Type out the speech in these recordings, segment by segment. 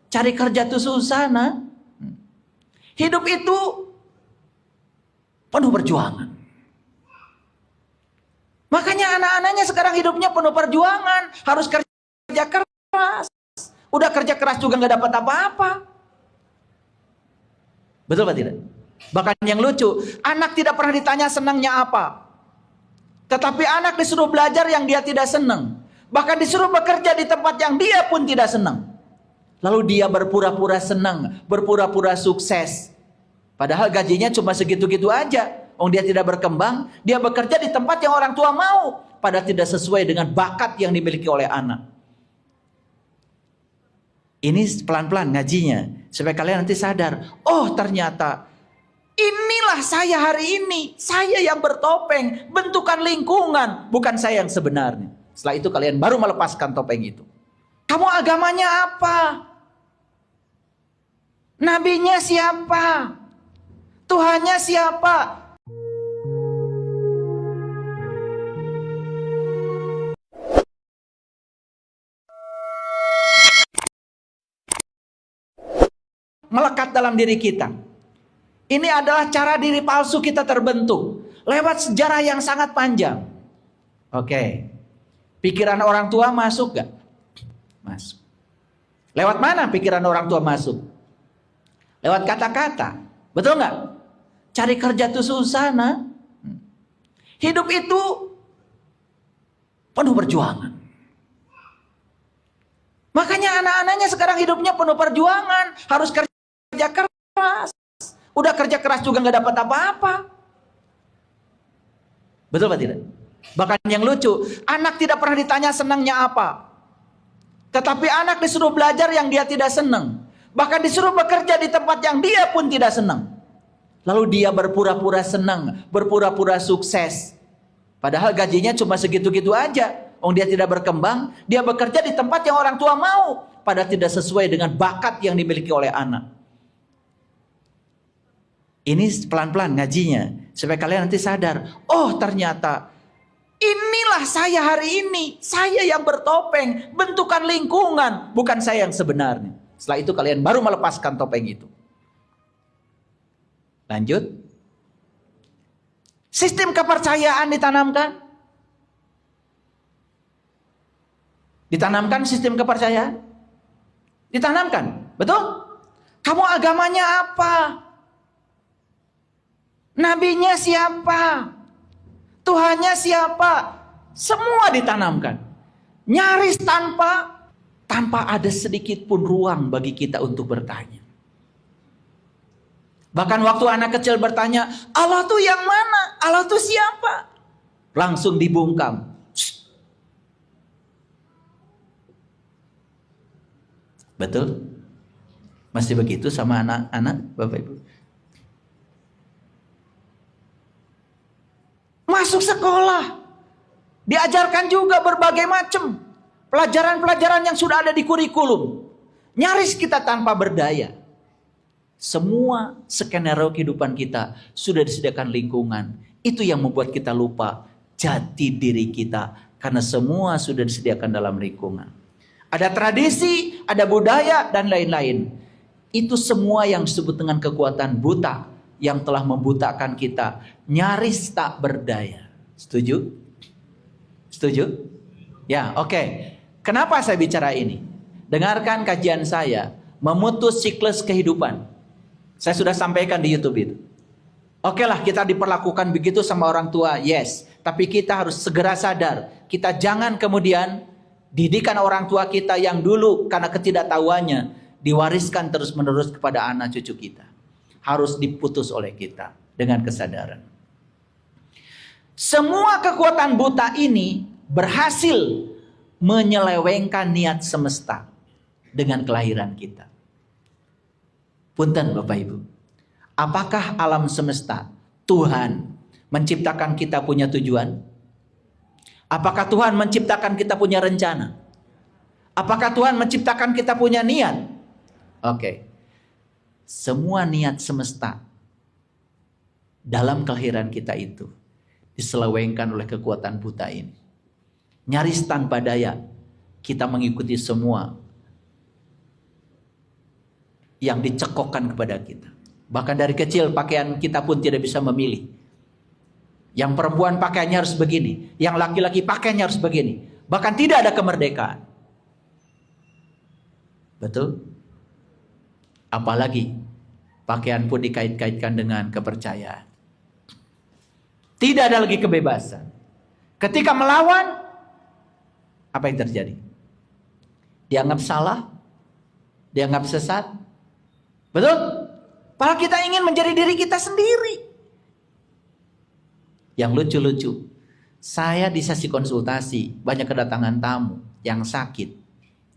Cari kerja itu susah, nah. Hidup itu penuh perjuangan. Makanya anak-anaknya sekarang hidupnya penuh perjuangan. Harus kerja keras. Udah kerja keras juga nggak dapat apa-apa. Betul apa tidak? Bahkan yang lucu, anak tidak pernah ditanya senangnya apa. Tetapi anak disuruh belajar yang dia tidak senang. Bahkan disuruh bekerja di tempat yang dia pun tidak senang. Lalu dia berpura-pura senang, berpura-pura sukses. Padahal gajinya cuma segitu-gitu aja. Dia tidak berkembang, dia bekerja di tempat yang orang tua mau. Padahal tidak sesuai dengan bakat yang dimiliki oleh anak. Ini pelan-pelan ngajinya. Supaya kalian nanti sadar. Oh ternyata inilah saya hari ini. Saya yang bertopeng. Bentukan lingkungan. Bukan saya yang sebenarnya. Setelah itu kalian baru melepaskan topeng itu. Kamu agamanya apa? Nabinya siapa? Tuhannya siapa? Melekat dalam diri kita. Ini adalah cara diri palsu kita terbentuk. Lewat sejarah yang sangat panjang. Oke. Pikiran orang tua masuk gak? Masuk. Lewat mana pikiran orang tua masuk? Lewat kata-kata. Betul gak? Cari kerja itu susah, nah. Hidup itu penuh perjuangan. Makanya anak-anaknya sekarang hidupnya penuh perjuangan. Harus kerja keras. Udah kerja keras juga nggak dapat apa-apa. Betul apa tidak? Bahkan yang lucu, anak tidak pernah ditanya senangnya apa. Tetapi anak disuruh belajar yang dia tidak senang. Bahkan disuruh bekerja di tempat yang dia pun tidak senang. Lalu dia berpura-pura senang, berpura-pura sukses. Padahal gajinya cuma segitu-gitu aja. Dia tidak berkembang, dia bekerja di tempat yang orang tua mau. Padahal tidak sesuai dengan bakat yang dimiliki oleh anak. Ini pelan-pelan ngajinya. Supaya kalian nanti sadar. Oh ternyata inilah saya hari ini. Saya yang bertopeng. Bentukan lingkungan. Bukan saya yang sebenarnya. Setelah itu kalian baru melepaskan topeng itu. Lanjut. Sistem kepercayaan ditanamkan. Ditanamkan sistem kepercayaan. Ditanamkan. Betul? Kamu agamanya apa? Nabinya siapa? Tuhannya siapa? Semua ditanamkan. Nyaris tanpa ada sedikit pun ruang bagi kita untuk bertanya. Bahkan waktu anak kecil bertanya, Allah tuh yang mana? Allah tuh siapa? Langsung dibungkam. Betul? Masih begitu sama anak-anak, Bapak Ibu? Masuk sekolah. Diajarkan juga berbagai macam pelajaran-pelajaran yang sudah ada di kurikulum. Nyaris kita tanpa berdaya. Semua skenario kehidupan kita sudah disediakan lingkungan. Itu yang membuat kita lupa jati diri kita. Karena semua sudah disediakan dalam lingkungan. Ada tradisi, ada budaya, dan lain-lain. Itu semua yang disebut dengan kekuatan buta. Yang telah membutakan kita. Nyaris tak berdaya. Setuju? Setuju? Ya, oke. Kenapa saya bicara ini? Dengarkan kajian saya. Memutus siklus kehidupan. Saya sudah sampaikan di YouTube itu. Oke lah, kita diperlakukan begitu sama orang tua. Yes. Tapi kita harus segera sadar. Kita jangan kemudian didikan orang tua kita yang dulu karena ketidaktahuannya diwariskan terus-menerus kepada anak cucu kita. Harus diputus oleh kita dengan kesadaran. Semua kekuatan buta ini berhasil menyelewengkan niat semesta dengan kelahiran kita. Punten Bapak Ibu. Apakah alam semesta Tuhan menciptakan kita punya tujuan? Apakah Tuhan menciptakan kita punya rencana? Apakah Tuhan menciptakan kita punya niat? Oke. Semua niat semesta dalam kelahiran kita itu diselewengkan oleh kekuatan buta ini. Nyaris tanpa daya kita mengikuti semua yang dicekokkan kepada kita. Bahkan dari kecil pakaian kita pun tidak bisa memilih. Yang perempuan pakaiannya harus begini, yang laki-laki pakaiannya harus begini. Bahkan tidak ada kemerdekaan. Betul? Apalagi pakaian pun dikait-kaitkan dengan kepercayaan. Tidak ada lagi kebebasan. Ketika melawan, apa yang terjadi? Dianggap salah, dianggap sesat. Betul? Padahal kita ingin menjadi diri kita sendiri. Yang lucu-lucu, saya di sesi konsultasi banyak kedatangan tamu yang sakit.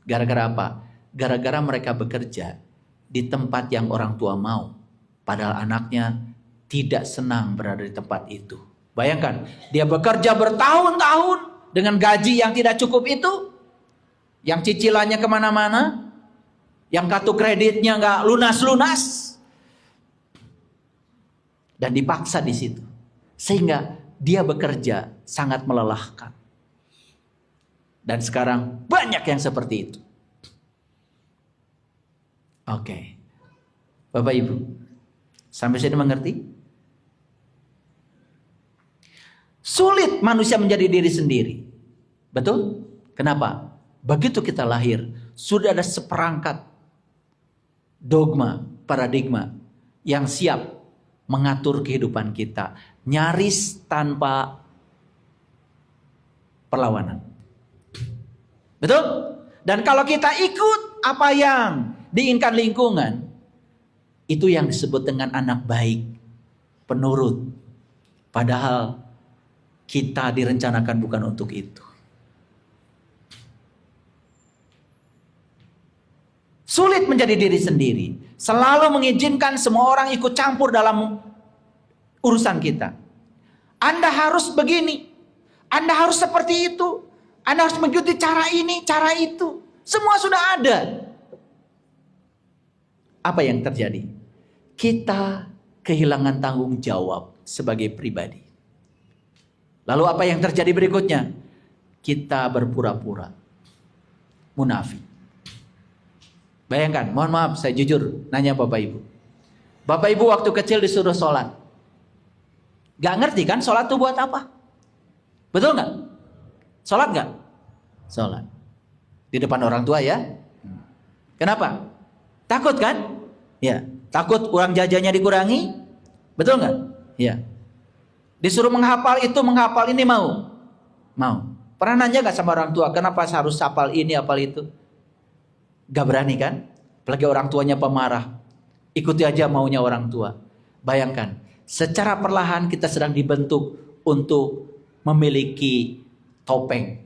Gara-gara apa? Gara-gara mereka bekerja di tempat yang orang tua mau. Padahal anaknya tidak senang berada di tempat itu. Bayangkan, dia bekerja bertahun-tahun dengan gaji yang tidak cukup itu. Yang cicilannya kemana-mana. Yang kartu kreditnya nggak lunas-lunas. Dan dipaksa di situ. Sehingga dia bekerja sangat melelahkan. Dan sekarang banyak yang seperti itu. Oke. Bapak Ibu, sampai sini mengerti? Sulit manusia menjadi diri sendiri. Betul? Kenapa? Begitu kita lahir, sudah ada seperangkat dogma, paradigma yang siap mengatur kehidupan kita. Nyaris tanpa perlawanan. Betul? Dan kalau kita ikut apa yang diinginkan lingkungan, itu yang disebut dengan anak baik, penurut. Padahal kita direncanakan bukan untuk itu. Sulit menjadi diri sendiri. Selalu mengizinkan semua orang ikut campur dalam urusan kita. Anda harus begini. Anda harus seperti itu. Anda harus mengikuti cara ini, cara itu. Semua sudah ada. Apa yang terjadi? Kita kehilangan tanggung jawab sebagai pribadi. Lalu apa yang terjadi berikutnya? Kita berpura-pura munafik. Bayangkan, mohon maaf saya jujur nanya Bapak Ibu. Bapak Ibu waktu kecil disuruh sholat. Gak ngerti kan sholat itu buat apa? Betul gak? Sholat gak? Sholat. Di depan orang tua ya. Kenapa? Takut kan? Ya. Takut uang jajannya dikurangi? Betul gak? Ya. Disuruh menghafal itu, menghafal ini mau? Mau. Pernah nanya gak sama orang tua, kenapa harus hafal ini, hafal itu? Gak berani kan? Apalagi orang tuanya pemarah. Ikuti aja maunya orang tua. Bayangkan, secara perlahan kita sedang dibentuk untuk memiliki topeng.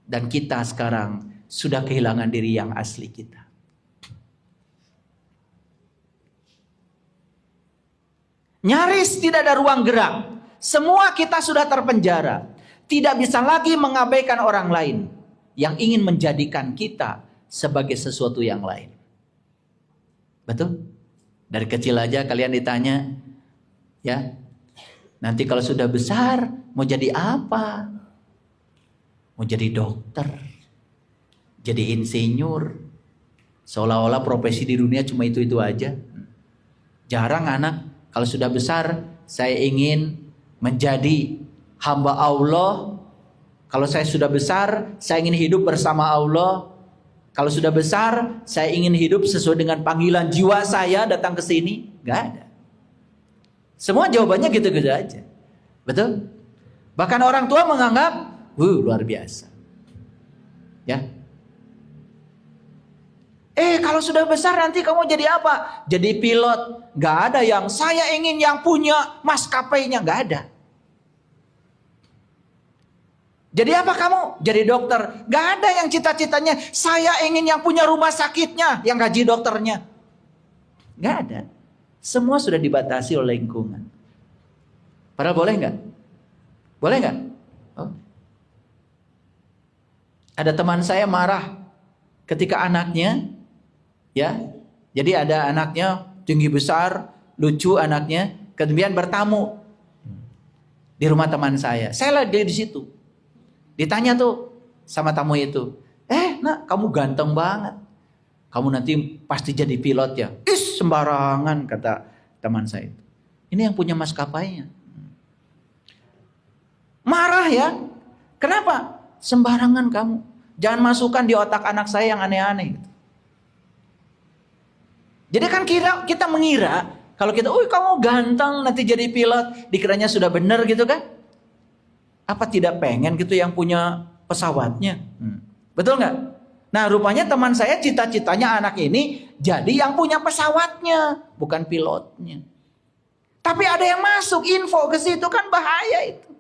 Dan kita sekarang sudah kehilangan diri yang asli kita. Nyaris tidak ada ruang gerak. Semua kita sudah terpenjara. Tidak bisa lagi mengabaikan orang lain yang ingin menjadikan kita sebagai sesuatu yang lain. Betul? Dari kecil aja kalian ditanya, ya, nanti kalau sudah besar mau jadi apa? Mau jadi dokter, jadi insinyur. Seolah-olah profesi di dunia cuma itu-itu aja. Jarang anak kalau sudah besar, saya ingin menjadi hamba Allah. Kalau saya sudah besar, saya ingin hidup bersama Allah. Kalau sudah besar, saya ingin hidup sesuai dengan panggilan jiwa saya datang ke sini. Gak ada. Semua jawabannya gitu-gitu aja. Betul? Bahkan orang tua menganggap, luar biasa. Ya. Kalau sudah besar nanti kamu jadi apa? Jadi pilot. Gak ada yang saya ingin yang punya maskapainya. Gak ada. Jadi apa kamu? Jadi dokter. Gak ada yang cita-citanya saya ingin yang punya rumah sakitnya, yang gaji dokternya. Gak ada. Semua sudah dibatasi oleh lingkungan. Padahal boleh gak? Boleh gak? Oh. Ada teman saya marah ketika anaknya, ya, jadi ada anaknya tinggi besar, lucu anaknya, kemudian bertamu di rumah teman saya. Saya lagi di situ. Ditanya tuh sama tamu itu, nak kamu ganteng banget. Kamu nanti pasti jadi pilot ya. Is, sembarangan, kata teman saya. Ini yang punya maskapainya. Marah ya. Kenapa? Sembarangan kamu. Jangan masukkan di otak anak saya yang aneh-aneh. Jadi kan kita mengira, kalau kita, kamu ganteng nanti jadi pilot, dikiranya sudah benar gitu kan? Apa tidak pengen gitu yang punya pesawatnya? Betul nggak? Nah, rupanya teman saya cita-citanya anak ini jadi yang punya pesawatnya, bukan pilotnya. Tapi ada yang masuk info ke situ, kan bahaya itu.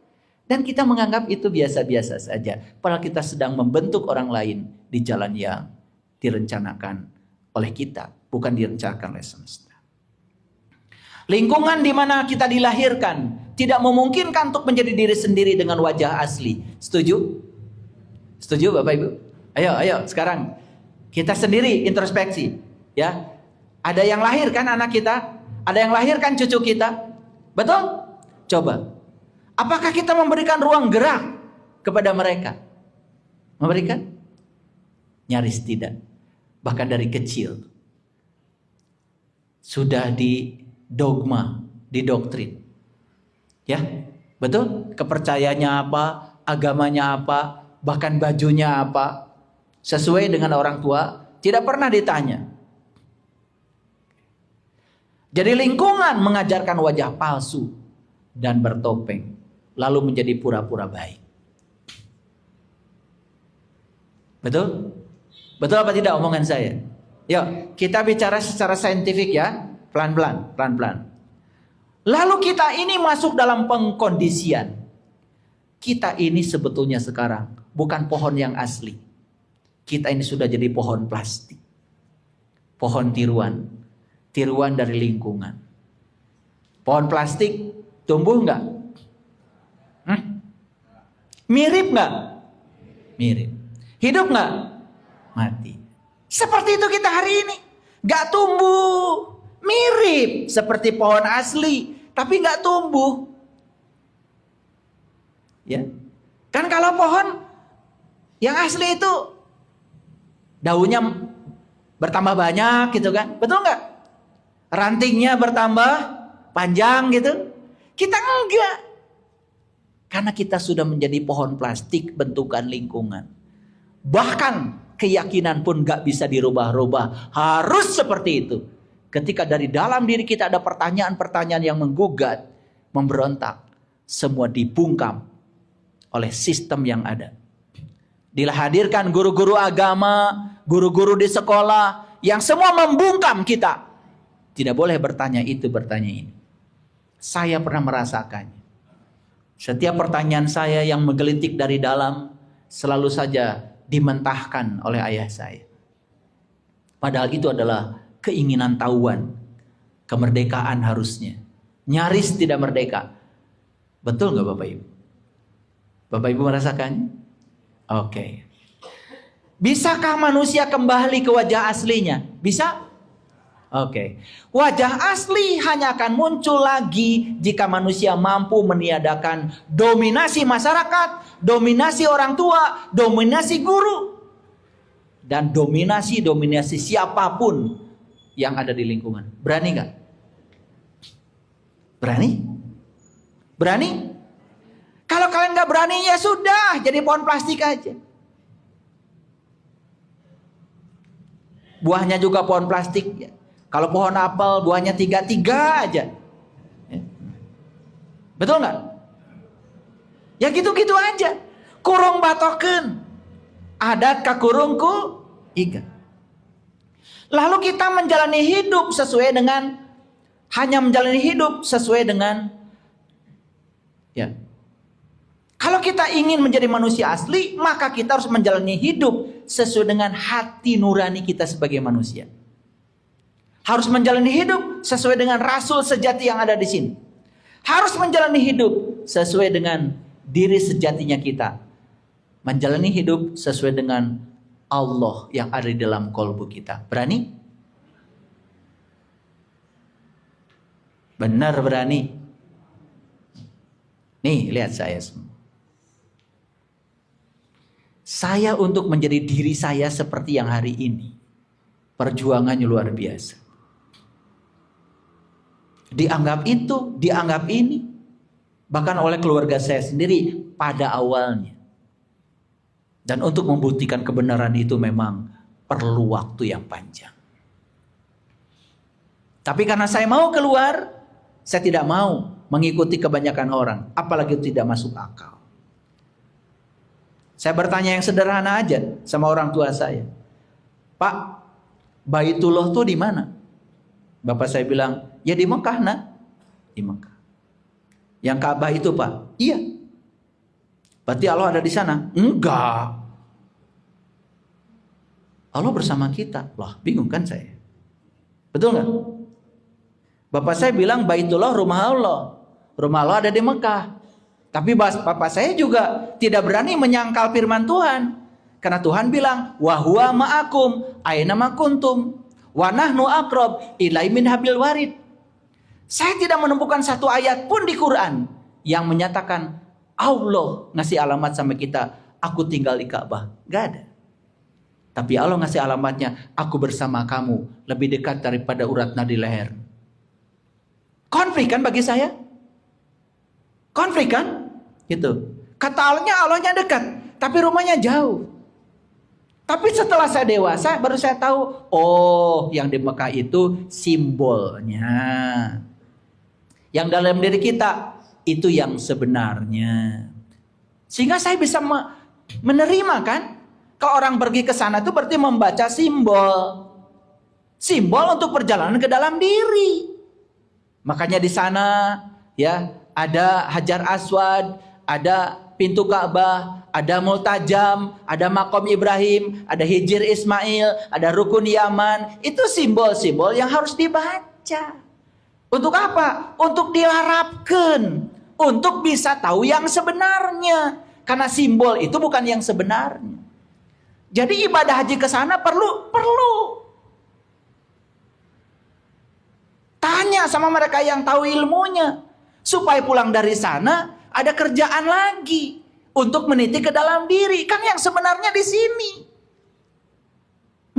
Dan kita menganggap itu biasa-biasa saja. Padahal kita sedang membentuk orang lain di jalan yang direncanakan oleh kita, bukan direncanakan oleh semesta. Lingkungan di mana kita dilahirkan tidak memungkinkan untuk menjadi diri sendiri dengan wajah asli. Setuju? Setuju Bapak Ibu? Ayo sekarang kita sendiri introspeksi, ya. Ada yang lahir kan anak kita, ada yang lahir kan cucu kita. Betul? Coba. Apakah kita memberikan ruang gerak kepada mereka? Memberikan? Nyaris tidak. Bahkan dari kecil sudah didogma, didoktrin. Ya, betul? Kepercayaannya apa, agamanya apa, bahkan bajunya apa, sesuai dengan orang tua, tidak pernah ditanya. Jadi lingkungan mengajarkan wajah palsu dan bertopeng, lalu menjadi pura-pura baik. Betul? Betul apa tidak omongan saya? Yuk, kita bicara secara saintifik ya, pelan-pelan. Lalu kita ini masuk dalam pengkondisian. Kita ini sebetulnya sekarang bukan pohon yang asli. Kita ini sudah jadi pohon plastik. Pohon tiruan. Tiruan dari lingkungan. Pohon plastik tumbuh nggak? Mirip nggak? Mirip. Hidup nggak? Mati. Seperti itu kita hari ini. Nggak tumbuh. Mirip seperti pohon asli, tapi nggak tumbuh. Ya, kan kalau pohon yang asli itu daunnya bertambah banyak gitu kan, betul nggak? Rantingnya bertambah panjang gitu. Kita enggak, karena kita sudah menjadi pohon plastik bentukan lingkungan. Bahkan keyakinan pun nggak bisa dirubah-rubah, harus seperti itu. Ketika dari dalam diri kita ada pertanyaan-pertanyaan yang menggugat, memberontak, semua dibungkam oleh sistem yang ada. Dihadirkan guru-guru agama, guru-guru di sekolah, yang semua membungkam kita. Tidak boleh bertanya itu, bertanya ini. Saya pernah merasakannya. Setiap pertanyaan saya yang menggelitik dari dalam, selalu saja dimentahkan oleh ayah saya. Padahal itu adalah keinginan tahuan, kemerdekaan harusnya. Nyaris tidak merdeka. Betul nggak Bapak Ibu? Bapak Ibu merasakannya? Oke. Bisakah manusia kembali ke wajah aslinya? Bisa? Oke. Wajah asli hanya akan muncul lagi jika manusia mampu meniadakan dominasi masyarakat, dominasi orang tua, dominasi guru, dan dominasi siapapun yang ada di lingkungan. Berani nggak? Berani? Berani? Kalau kalian nggak berani, ya sudah, jadi pohon plastik aja. Buahnya juga pohon plastik. Kalau pohon apel, buahnya 3 aja. Betul nggak? Ya gitu-gitu aja. Kurung batoken, adat kakurungku iga. Lalu kita menjalani hidup sesuai dengan, hanya menjalani hidup sesuai dengan, ya. Kalau kita ingin menjadi manusia asli, maka kita harus menjalani hidup sesuai dengan hati nurani kita sebagai manusia. Harus menjalani hidup sesuai dengan rasul sejati yang ada di sini. Harus menjalani hidup sesuai dengan diri sejatinya kita. Menjalani hidup sesuai dengan Allah yang ada di dalam kolbu kita. Berani? Benar berani. Nih, lihat saya semua. Saya untuk menjadi diri saya seperti yang hari ini. Perjuangannya luar biasa. Dianggap itu, dianggap ini. Bahkan oleh keluarga saya sendiri pada awalnya. Dan untuk membuktikan kebenaran itu memang perlu waktu yang panjang. Tapi karena saya mau keluar, saya tidak mau mengikuti kebanyakan orang. Apalagi itu tidak masuk akal. Saya bertanya yang sederhana aja sama orang tua saya. Pak, Baitullah tuh di mana? Bapak saya bilang, ya di Mekah, Nak. Di Mekah. Yang Ka'bah itu, Pak? Iya. Berarti Allah ada di sana? Enggak. Allah bersama kita. Lah, bingung kan saya? Betul nggak? Bapak saya bilang Baitullah rumah Allah. Rumah Allah ada di Mekah. Tapi bapak saya juga tidak berani menyangkal firman Tuhan. Karena Tuhan bilang, wa huwa ma'akum aina ma kuntum wa nahnu aqrab ilai min hablil warid. Saya tidak menemukan satu ayat pun di Quran yang menyatakan Allah ngasih alamat sama kita, aku tinggal di Ka'bah. Gak ada. Tapi Allah ngasih alamatnya, aku bersama kamu, lebih dekat daripada urat nadi leher. Konflik kan bagi saya? Konflik kan? Gitu. Kata Allahnya dekat, tapi rumahnya jauh. Tapi setelah saya dewasa, baru saya tahu, oh yang di Mekah itu simbolnya. Yang dalam diri kita, itu yang sebenarnya. Sehingga saya bisa menerima kan? Kalau orang pergi ke sana itu berarti membaca simbol. Simbol untuk perjalanan ke dalam diri. Makanya di sana ya ada Hajar Aswad, ada pintu Ka'bah, ada Multajam, ada Makom Ibrahim, ada Hijir Ismail, ada Rukun Yaman. Itu simbol-simbol yang harus dibaca. Untuk apa? Untuk diharapkan, untuk bisa tahu yang sebenarnya. Karena simbol itu bukan yang sebenarnya. Jadi ibadah haji ke sana perlu. Tanya sama mereka yang tahu ilmunya. Supaya pulang dari sana ada kerjaan lagi untuk meniti ke dalam diri. Kan yang sebenarnya di sini.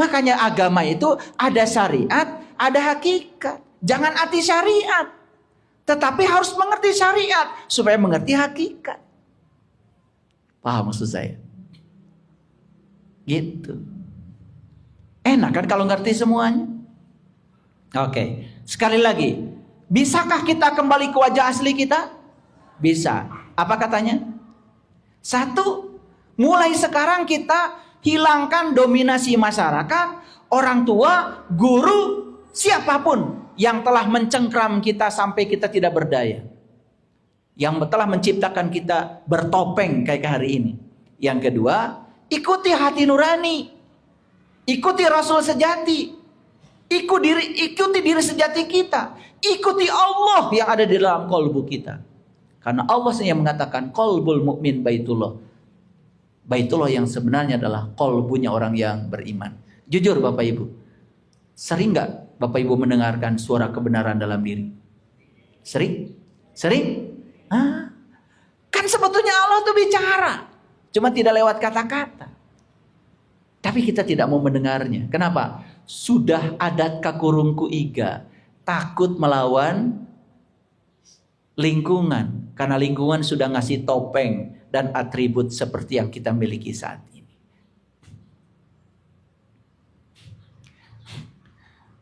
Makanya agama itu ada syariat, ada hakikat. Jangan anti syariat. Tetapi harus mengerti syariat supaya mengerti hakikat. Paham maksud saya? Gitu. Enak kan kalau ngerti semuanya? Oke. Sekali lagi. Bisakah kita kembali ke wajah asli kita? Bisa. Apa katanya? 1. Mulai sekarang kita hilangkan dominasi masyarakat, orang tua, guru, siapapun yang telah mencengkram kita sampai kita tidak berdaya. Yang telah menciptakan kita bertopeng kayak hari ini. Yang kedua, ikuti hati nurani. Ikuti Rasul sejati. Ikuti diri sejati kita. Ikuti Allah yang ada di dalam kalbu kita. Karena Allah yang mengatakan qalbul mukmin baitullah. Baitullah yang sebenarnya adalah kalbunya orang yang beriman. Jujur Bapak Ibu, sering gak Bapak Ibu mendengarkan suara kebenaran dalam diri? Sering? Kan sebetulnya Allah tuh bicara, cuma tidak lewat kata-kata. Tapi kita tidak mau mendengarnya. Kenapa? Sudah adat kakurungku iga, takut melawan lingkungan. Karena lingkungan sudah ngasih topeng dan atribut seperti yang kita miliki saat ini.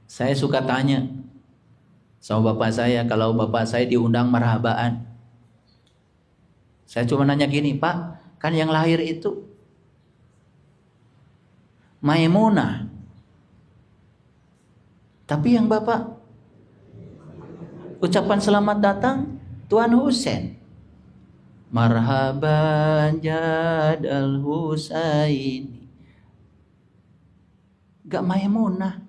Saya suka tanya sama bapak saya, kalau bapak saya diundang marhabaan. Saya cuma nanya gini, Pak, kan yang lahir itu Maimunah. Tapi yang bapak ucapan selamat datang Tuan Husain. Marhaban Jadal Husaini. Gak Maimunah.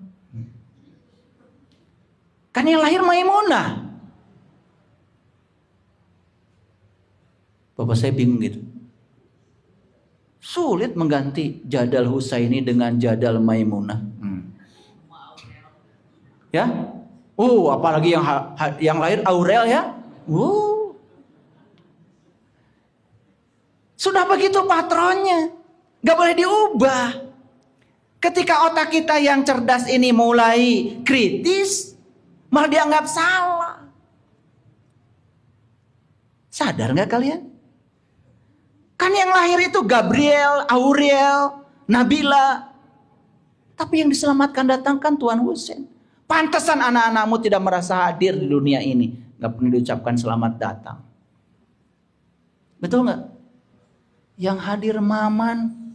Kan yang lahir Maimunah. Bapak saya bingung gitu. Sulit mengganti Jadal Husaini dengan Jadal Maimunah. Ya? Apalagi yang lahir Aurel ya? Sudah begitu patronnya. Gak boleh diubah. Ketika otak kita yang cerdas ini mulai kritis, malah dianggap salah. Sadar nggak kalian? Kan yang lahir itu Gabriel, Auriel, Nabila. Tapi yang diselamatkan datang kan Tuan Hussein. Pantesan anak-anakmu tidak merasa hadir di dunia ini. Gak pernah diucapkan selamat datang. Betul nggak? Yang hadir Maman.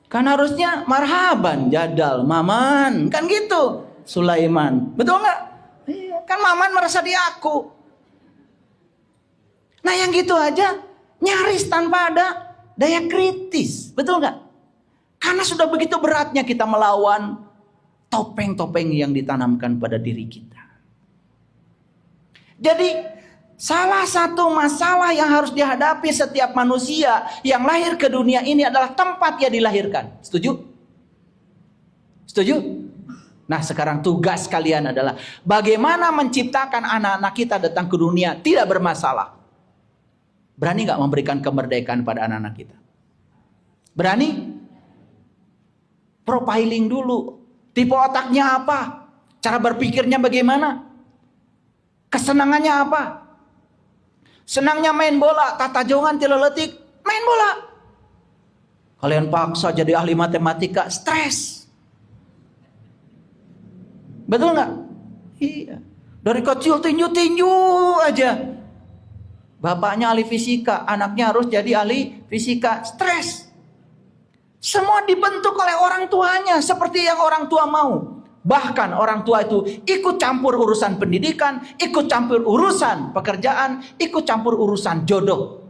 Kan harusnya marhaban, jadal, Maman. Kan gitu. Sulaiman. Betul nggak? Kan Maman merasa di aku. Nah yang gitu aja nyaris tanpa ada daya kritis. Betul nggak? Karena sudah begitu beratnya kita melawan topeng-topeng yang ditanamkan pada diri kita. Jadi salah satu masalah yang harus dihadapi setiap manusia yang lahir ke dunia ini adalah tempat dia dilahirkan. Setuju? Setuju? Nah sekarang tugas kalian adalah bagaimana menciptakan anak-anak kita datang ke dunia tidak bermasalah. Berani gak memberikan kemerdekaan pada anak-anak kita? Berani? Profiling dulu. Tipe otaknya apa? Cara berpikirnya bagaimana? Kesenangannya apa? Senangnya main bola, tata jongan tileletik, main bola. Kalian paksa jadi ahli matematika, stres. Betul nggak? Iya. Dari kecil tinju-tinju aja. Bapaknya ahli fisika, anaknya harus jadi ahli fisika, stres. Semua dibentuk oleh orang tuanya seperti yang orang tua mau. Bahkan orang tua itu ikut campur urusan pendidikan, ikut campur urusan pekerjaan, ikut campur urusan jodoh.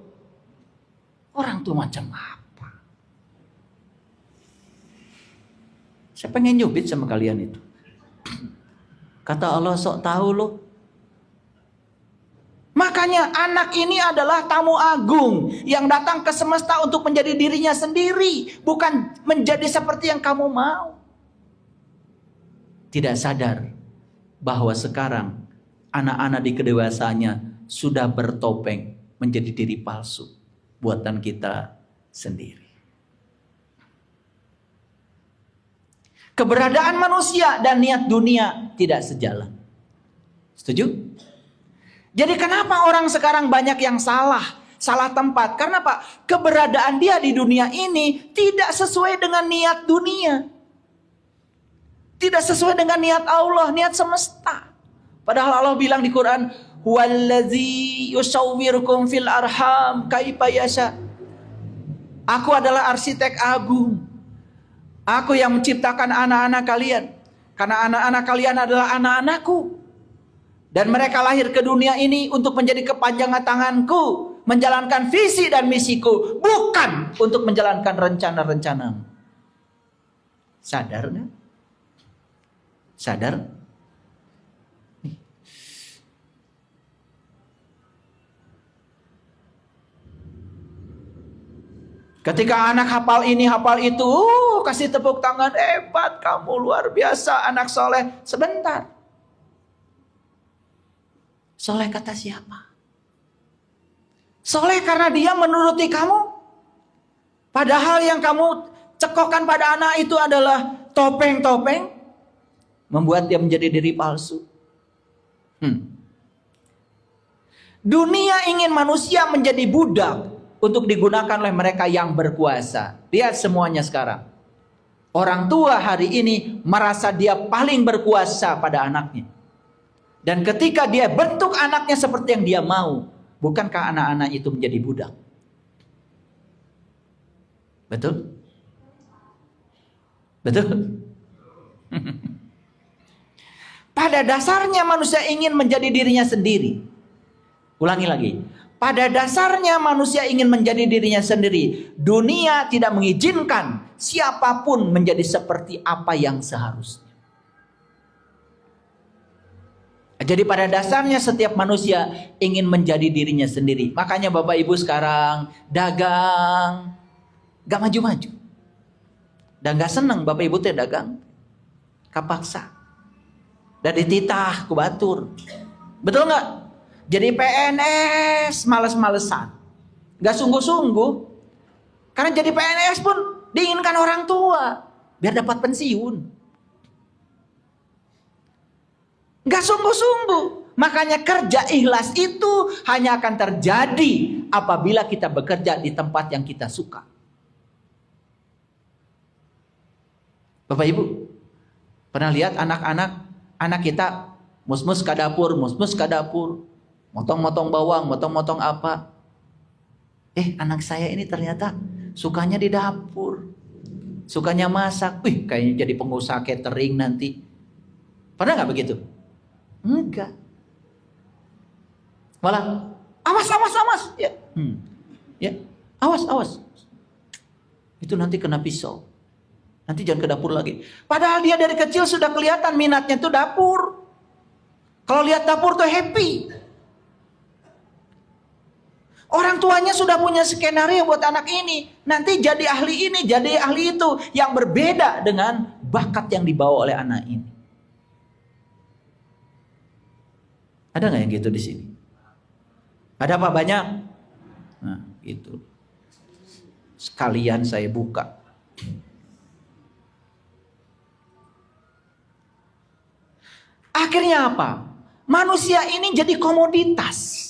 Orang tua macam apa? Saya pengen nyubit sama kalian itu. Kata Allah sok tahu loh. Makanya anak ini adalah tamu agung yang datang ke semesta untuk menjadi dirinya sendiri, bukan menjadi seperti yang kamu mau. Tidak sadar bahwa sekarang anak-anak di kedewasaannya sudah bertopeng menjadi diri palsu buatan kita sendiri. Keberadaan manusia dan niat dunia tidak sejalan. Setuju? Jadi kenapa orang sekarang banyak yang salah tempat? Karena Pak, keberadaan dia di dunia ini tidak sesuai dengan niat dunia. Tidak sesuai dengan niat Allah, niat semesta. Padahal Allah bilang di Quran, "Huwallazi yusawwirukum fil arham kaifa yasha." Aku adalah arsitek agung. Aku yang menciptakan anak-anak kalian. Karena anak-anak kalian adalah anak-anakku. Dan mereka lahir ke dunia ini untuk menjadi kepanjangan tanganku. Menjalankan visi dan misiku. Bukan untuk menjalankan rencana-rencana. Sadar nggak? Sadar? Ketika anak hafal ini, hafal itu, kasih tepuk tangan, hebat kamu, luar biasa, anak soleh. Sebentar. Soleh kata siapa? Soleh karena dia menuruti kamu. Padahal yang kamu cekokkan pada anak itu adalah topeng-topeng. Membuat dia menjadi diri palsu. Dunia ingin manusia menjadi budak untuk digunakan oleh mereka yang berkuasa. Lihat semuanya sekarang. Orang tua hari ini merasa dia paling berkuasa pada anaknya. Dan ketika dia bentuk anaknya seperti yang dia mau, bukankah anak-anak itu menjadi budak? Betul? Betul? Pada dasarnya manusia ingin menjadi dirinya sendiri. Ulangi lagi. Pada dasarnya manusia ingin menjadi dirinya sendiri. Dunia tidak mengizinkan siapapun menjadi seperti apa yang seharusnya. Jadi pada dasarnya setiap manusia ingin menjadi dirinya sendiri. Makanya Bapak Ibu sekarang dagang gak maju-maju. Dan gak seneng Bapak Ibu teh dagang kapaksa. Dan dititah ku batur. Betul gak? Jadi PNS males-malesan. Gak sungguh-sungguh. Karena jadi PNS pun diinginkan orang tua biar dapat pensiun. Gak sungguh-sungguh. Makanya kerja ikhlas itu hanya akan terjadi apabila kita bekerja di tempat yang kita suka. Bapak Ibu, pernah lihat anak kita mus-mus ke dapur, motong-motong bawang, motong-motong apa. Anak saya ini ternyata sukanya di dapur, sukanya masak. Kayaknya jadi pengusaha catering nanti. Pernah nggak begitu? Enggak. Malah awas. Ya, awas. Itu nanti kena pisau. Nanti jangan ke dapur lagi. Padahal dia dari kecil sudah kelihatan minatnya itu dapur. Kalau lihat dapur tuh happy. Orang tuanya sudah punya skenario buat anak ini. Nanti jadi ahli ini, jadi ahli itu. Yang berbeda dengan bakat yang dibawa oleh anak ini. Ada nggak yang gitu di sini? Ada apa banyak? Nah, gitu. Sekalian saya buka. Akhirnya apa? Manusia ini jadi komoditas.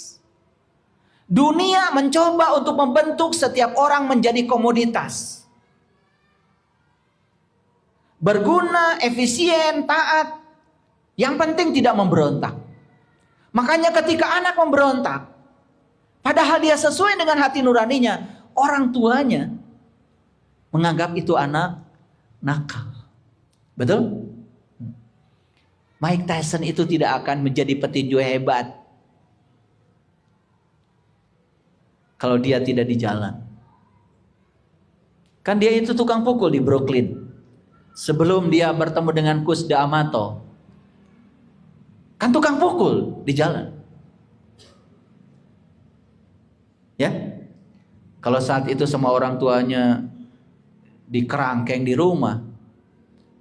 Dunia mencoba untuk membentuk setiap orang menjadi komoditas. Berguna, efisien, taat. Yang penting tidak memberontak. Makanya ketika anak memberontak, padahal dia sesuai dengan hati nuraninya, orang tuanya menganggap itu anak nakal. Betul? Mike Tyson itu tidak akan menjadi petinju hebat kalau dia tidak di jalan. Kan dia itu tukang pukul di Brooklyn. Sebelum dia bertemu dengan Cus D'Amato, kan tukang pukul di jalan. Ya, kalau saat itu sama orang tuanya dikerangkeng di rumah,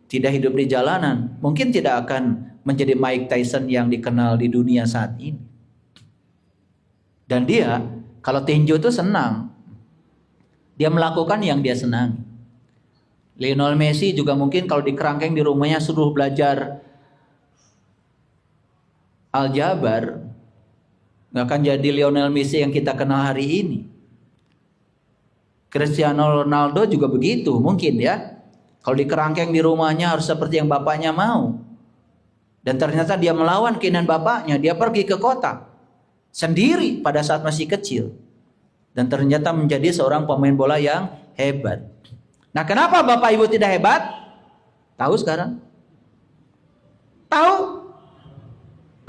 tidak hidup di jalanan, mungkin tidak akan menjadi Mike Tyson yang dikenal di dunia saat ini. Dan dia, kalau tinju itu senang. Dia melakukan yang dia senang. Lionel Messi juga mungkin kalau dikerangkeng di rumahnya suruh belajar aljabar, nggak akan jadi Lionel Messi yang kita kenal hari ini. Cristiano Ronaldo juga begitu mungkin ya. Kalau dikerangkeng di rumahnya harus seperti yang bapaknya mau. Dan ternyata dia melawan keinginan bapaknya. Dia pergi ke kota sendiri pada saat masih kecil. Dan ternyata menjadi seorang pemain bola yang hebat. Nah, kenapa Bapak Ibu tidak hebat? Tahu sekarang? Tahu?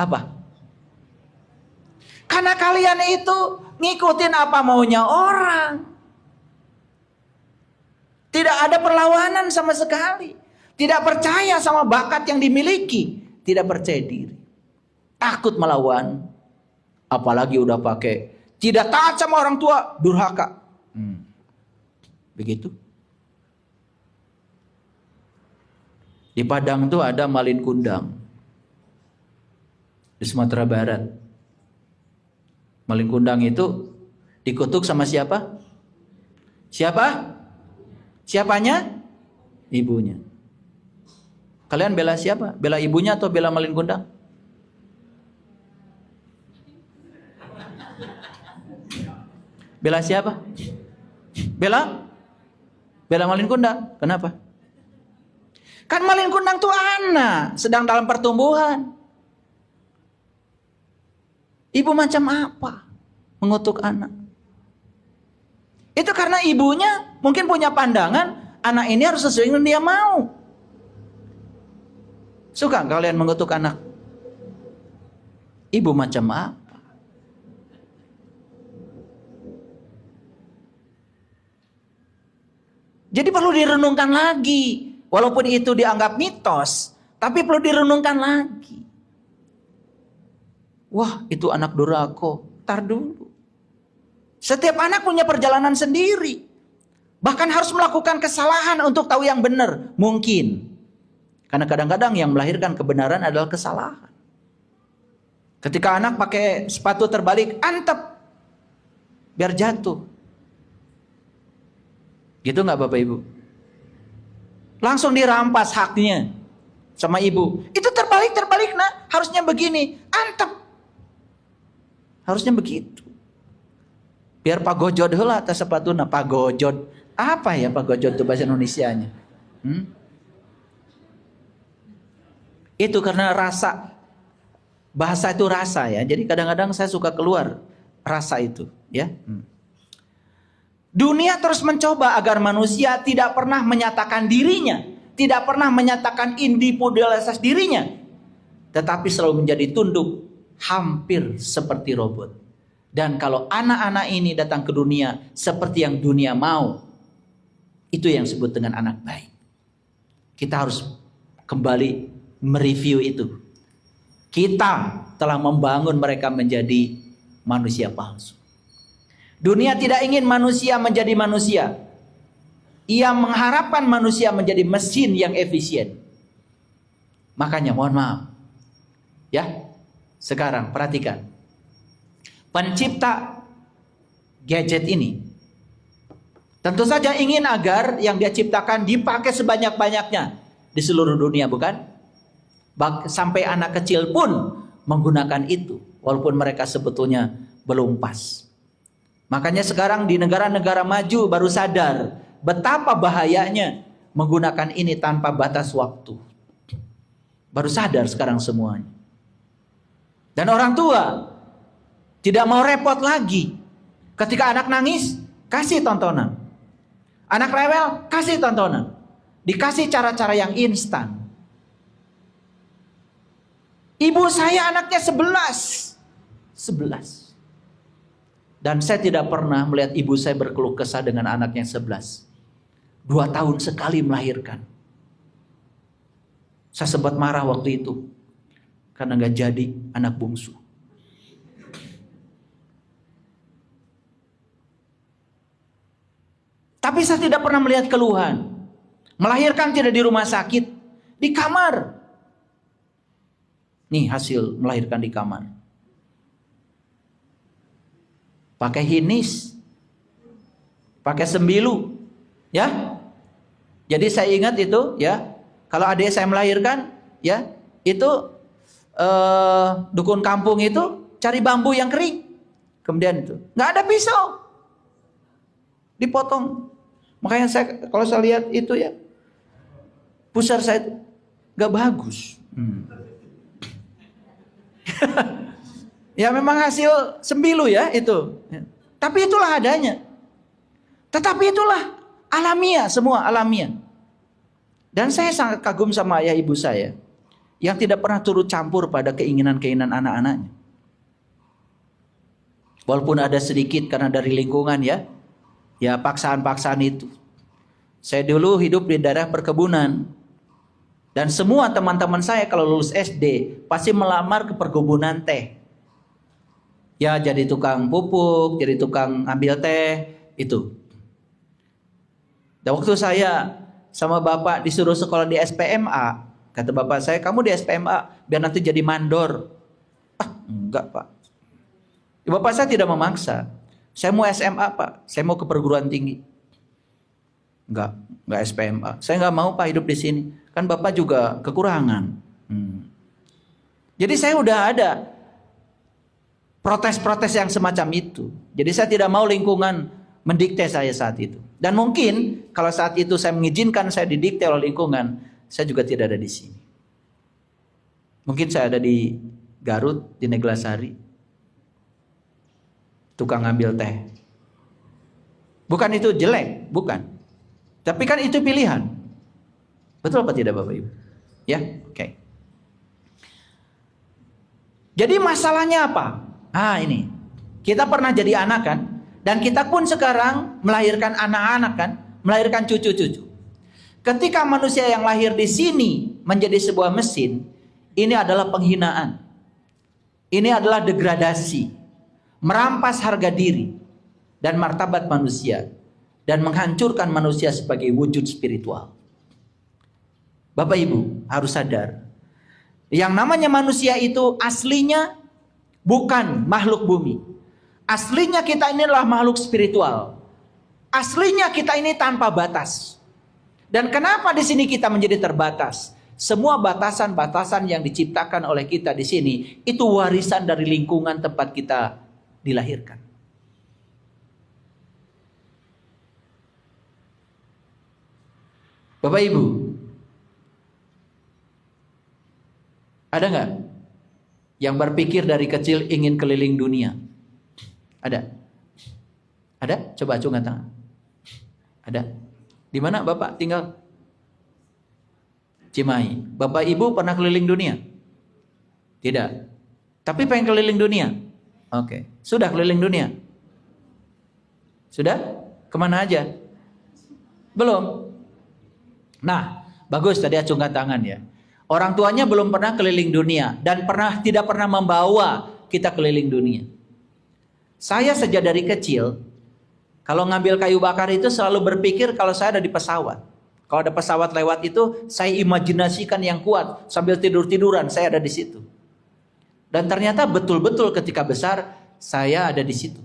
Apa? Karena kalian itu ngikutin apa maunya orang. Tidak ada perlawanan sama sekali. Tidak percaya sama bakat yang dimiliki. Tidak percaya diri. Takut melawan. Apalagi udah pakai. Tidak taat sama orang tua. Durhaka. Begitu. Di Padang tuh ada Malin Kundang. Di Sumatera Barat. Malin Kundang itu dikutuk sama siapa? Siapa? Siapanya? Ibunya. Kalian bela siapa? Bela ibunya atau bela Malin Kundang? Bela siapa? Bela Malin Kundang. Kenapa? Kan Malin Kundang tuh anak, sedang dalam pertumbuhan. Ibu macam apa mengutuk anak? Itu karena ibunya mungkin punya pandangan anak ini harus sesuai dengan dia mau. Suka kalian mengutuk anak? Ibu macam apa? Jadi perlu direnungkan lagi. Walaupun itu dianggap mitos, tapi perlu direnungkan lagi. Wah, itu anak durhaka. Tar dulu. Setiap anak punya perjalanan sendiri. Bahkan harus melakukan kesalahan untuk tahu yang benar. Mungkin. Karena kadang-kadang yang melahirkan kebenaran adalah kesalahan. Ketika anak pakai sepatu terbalik, antep. Biar jatuh. Gitu nggak Bapak Ibu? Langsung dirampas haknya sama ibu. Itu terbalik nak. Harusnya begini. Antep. Harusnya begitu. Biar pagojod heula atas sepatuna. Pagojod. Apa ya pagojod itu bahasa Indonesianya? Itu karena rasa. Bahasa itu rasa ya. Jadi kadang-kadang saya suka keluar rasa itu. Ya. Dunia terus mencoba agar manusia tidak pernah menyatakan dirinya, tidak pernah menyatakan individualitas dirinya, tetapi selalu menjadi tunduk, hampir seperti robot. Dan kalau anak-anak ini datang ke dunia seperti yang dunia mau, itu yang disebut dengan anak baik. Kita harus kembali mereview itu. Kita telah membangun mereka menjadi manusia palsu. Dunia tidak ingin manusia menjadi manusia. Ia mengharapkan manusia menjadi mesin yang efisien. Makanya mohon maaf. Ya. Sekarang perhatikan. Pencipta gadget ini tentu saja ingin agar yang dia ciptakan dipakai sebanyak-banyaknya di seluruh dunia, bukan? Sampai anak kecil pun menggunakan itu, walaupun mereka sebetulnya belum pas. Makanya sekarang di negara-negara maju baru sadar betapa bahayanya menggunakan ini tanpa batas waktu. Baru sadar sekarang semuanya. Dan orang tua tidak mau repot lagi. Ketika anak nangis, kasih tontonan. Anak rewel, kasih tontonan. Dikasih cara-cara yang instan. Ibu saya anaknya 11. Dan saya tidak pernah melihat ibu saya berkeluh kesah dengan anaknya 11. 2 tahun sekali melahirkan. Saya sempat marah waktu itu. Karena gak jadi anak bungsu. Tapi saya tidak pernah melihat keluhan. Melahirkan tidak di rumah sakit. Di kamar. Nih hasil melahirkan di kamar. Pakai hinis, pakai sembilu, ya. Jadi saya ingat itu, ya. Kalau adik saya melahirkan, ya, itu dukun kampung itu cari bambu yang kering, kemudian itu nggak ada pisau, dipotong. Makanya saya kalau saya lihat itu ya, pusar saya itu nggak bagus. Ya memang hasil sembilu ya itu. Tapi itulah adanya. Tetapi itulah alamiah, semua alamiah. Dan saya sangat kagum sama ayah ibu saya. Yang tidak pernah turut campur pada keinginan-keinginan anak-anaknya. Walaupun ada sedikit karena dari lingkungan ya. Ya paksaan-paksaan itu. Saya dulu hidup di daerah perkebunan. Dan semua teman-teman saya kalau lulus SD pasti melamar ke perkebunan teh. Ya jadi tukang pupuk, jadi tukang ambil teh, itu. Dan waktu saya sama bapak disuruh sekolah di SPMA, kata bapak saya, kamu di SPMA biar nanti jadi mandor. Enggak pak. Bapak saya tidak memaksa. Saya mau SMA pak, saya mau ke perguruan tinggi. Enggak SPMA. Saya enggak mau pak hidup di sini. Kan bapak juga kekurangan. Jadi saya udah ada protes-protes yang semacam itu. Jadi saya tidak mau lingkungan mendikte saya saat itu. Dan mungkin kalau saat itu saya mengizinkan saya didikte oleh lingkungan, saya juga tidak ada di sini. Mungkin saya ada di Garut, di Neglasari. Tukang ngambil teh. Bukan itu jelek, bukan. Tapi kan itu pilihan. Betul apa tidak Bapak Ibu? Ya, oke. Jadi masalahnya apa? Ini. Kita pernah jadi anak kan? Dan kita pun sekarang melahirkan anak-anak kan? Melahirkan cucu-cucu. Ketika manusia yang lahir di sini menjadi sebuah mesin, ini adalah penghinaan. Ini adalah degradasi. Merampas harga diri dan martabat manusia. Dan menghancurkan manusia sebagai wujud spiritual. Bapak Ibu harus sadar. Yang namanya manusia itu aslinya bukan makhluk bumi. Aslinya kita ini adalah makhluk spiritual. Aslinya kita ini tanpa batas. Dan kenapa di sini kita menjadi terbatas? Semua batasan-batasan yang diciptakan oleh kita di sini itu warisan dari lingkungan tempat kita dilahirkan. Bapak Ibu, ada nggak yang berpikir dari kecil ingin keliling dunia? Ada? Ada? Coba acungkan tangan. Ada? Di mana Bapak tinggal? Cimahi. Bapak Ibu pernah keliling dunia? Tidak. Tapi pengen keliling dunia? Oke. Sudah keliling dunia? Sudah? Kemana aja? Belum? Nah, bagus tadi acungkan tangan ya. Orang tuanya belum pernah keliling dunia dan tidak pernah membawa kita keliling dunia. Saya sejak dari kecil, kalau ngambil kayu bakar itu selalu berpikir kalau saya ada di pesawat. Kalau ada pesawat lewat itu, saya imajinasikan yang kuat sambil tidur-tiduran saya ada di situ. Dan ternyata betul-betul ketika besar saya ada di situ.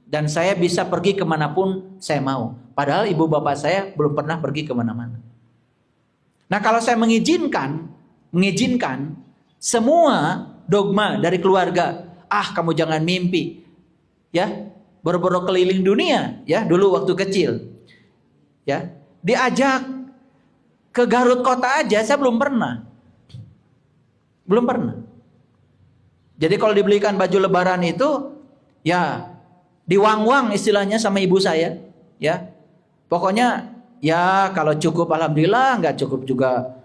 Dan saya bisa pergi kemanapun saya mau. Padahal ibu bapak saya belum pernah pergi kemana-mana. Nah kalau saya mengizinkan semua dogma dari keluarga, kamu jangan mimpi, ya, boro-boro keliling dunia, ya, dulu waktu kecil, ya, diajak ke Garut kota aja, saya belum pernah. Jadi kalau dibelikan baju lebaran itu, ya, diwang-wang istilahnya sama ibu saya, ya, pokoknya. Ya kalau cukup alhamdulillah, nggak cukup juga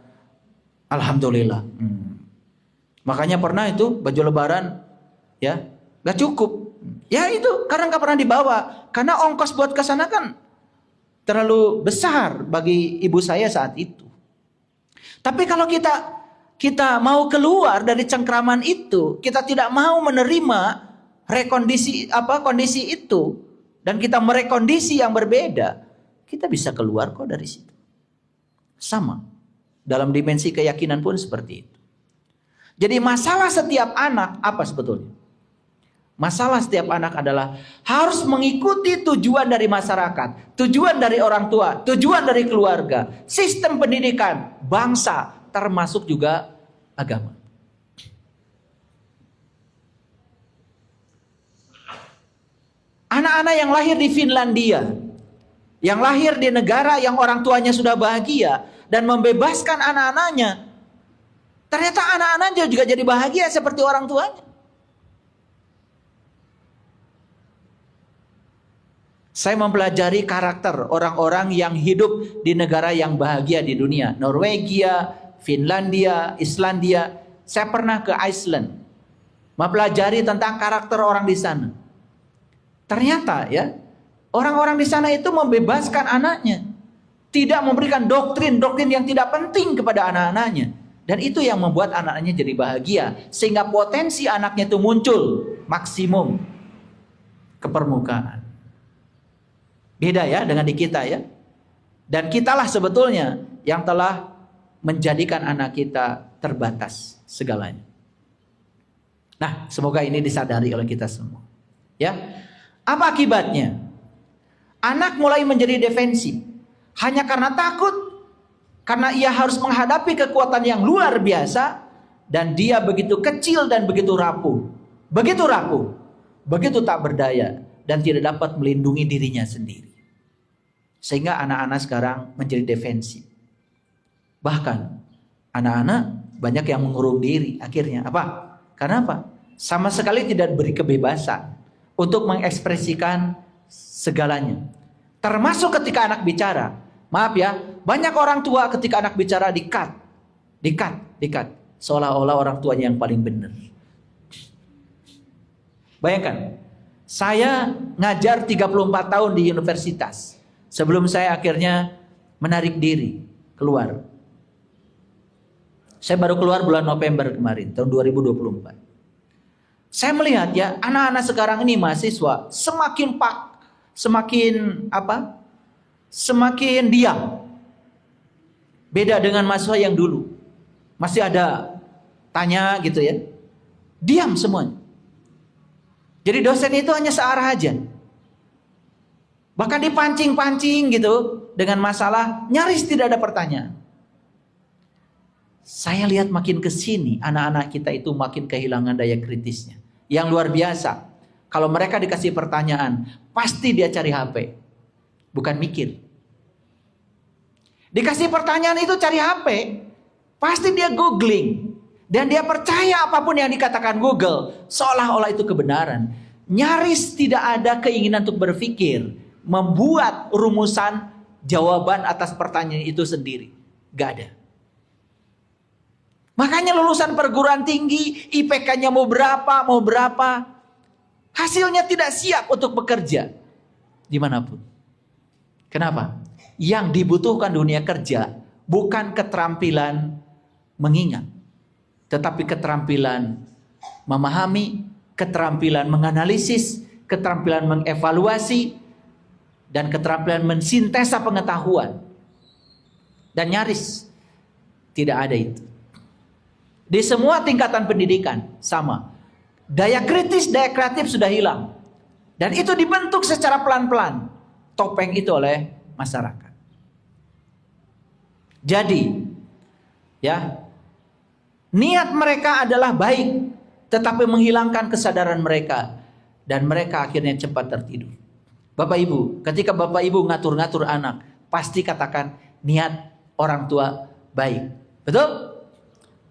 alhamdulillah. Makanya pernah itu baju lebaran ya nggak cukup. Ya itu karena nggak pernah dibawa. Karena ongkos buat ke sana kan terlalu besar bagi ibu saya saat itu. Tapi kalau kita mau keluar dari cengkraman itu, kita tidak mau menerima kondisi itu dan kita merekondisi yang berbeda. Kita bisa keluar kok dari situ. Sama. Dalam dimensi keyakinan pun seperti itu. Jadi masalah setiap anak apa sebetulnya? Masalah setiap anak adalah harus mengikuti tujuan dari masyarakat, tujuan dari orang tua, tujuan dari keluarga, sistem pendidikan, bangsa, termasuk juga agama. Anak-anak yang lahir di Finlandia, yang lahir di negara yang orang tuanya sudah bahagia dan membebaskan anak-anaknya, ternyata anak-anaknya juga jadi bahagia seperti orang tuanya. Saya mempelajari karakter orang-orang yang hidup di negara yang bahagia di dunia. Norwegia, Finlandia, Islandia. Saya pernah ke Iceland, mempelajari tentang karakter orang di sana. Ternyata ya, orang-orang di sana itu membebaskan anaknya. Tidak memberikan doktrin-doktrin yang tidak penting kepada anak-anaknya. Dan itu yang membuat anaknya jadi bahagia. Sehingga potensi anaknya itu muncul maksimum ke permukaan. Beda ya dengan di kita ya. Dan kitalah sebetulnya yang telah menjadikan anak kita terbatas segalanya. Nah, semoga ini disadari oleh kita semua. Ya. Apa akibatnya? Anak mulai menjadi defensif hanya karena takut, karena ia harus menghadapi kekuatan yang luar biasa dan dia begitu kecil dan begitu rapuh, begitu tak berdaya dan tidak dapat melindungi dirinya sendiri. Sehingga anak-anak sekarang menjadi defensif. Bahkan anak-anak banyak yang mengurung diri akhirnya. Apa? Karena apa? Sama sekali tidak beri kebebasan untuk mengekspresikan segalanya. Termasuk ketika anak bicara. Maaf ya, banyak orang tua ketika anak bicara di-cut. Seolah-olah orang tuanya yang paling benar. Bayangkan, saya ngajar 34 tahun di universitas. Sebelum saya akhirnya menarik diri keluar. Saya baru keluar bulan November kemarin, tahun 2024. Saya melihat ya, anak-anak sekarang ini mahasiswa semakin diam. Beda dengan mahasiswa yang dulu. Masih ada tanya gitu ya. Diam semuanya. Jadi dosen itu hanya searah aja. Bahkan dipancing-pancing gitu dengan masalah, nyaris tidak ada pertanyaan. Saya lihat makin ke sini, anak-anak kita itu makin kehilangan daya kritisnya. Yang luar biasa. Kalau mereka dikasih pertanyaan, pasti dia cari HP. Bukan mikir. Dikasih pertanyaan itu cari HP, pasti dia googling. Dan dia percaya apapun yang dikatakan Google, seolah-olah itu kebenaran. Nyaris tidak ada keinginan untuk berpikir, membuat rumusan jawaban atas pertanyaan itu sendiri. Gak ada. Makanya lulusan perguruan tinggi, IPK-nya mau berapa, hasilnya tidak siap untuk bekerja dimanapun. Kenapa? Yang dibutuhkan dunia kerja bukan keterampilan mengingat, tetapi keterampilan memahami, keterampilan menganalisis, keterampilan mengevaluasi, dan keterampilan mensintesa pengetahuan. Dan nyaris tidak ada itu. Di semua tingkatan pendidikan sama. Daya kritis, daya kreatif sudah hilang. Dan itu dibentuk secara pelan-pelan. Topeng itu oleh masyarakat. Jadi, ya, niat mereka adalah baik, tetapi menghilangkan kesadaran mereka. Dan mereka akhirnya cepat tertidur. Bapak Ibu, ketika Bapak Ibu ngatur-ngatur anak, pasti katakan niat orang tua baik. Betul?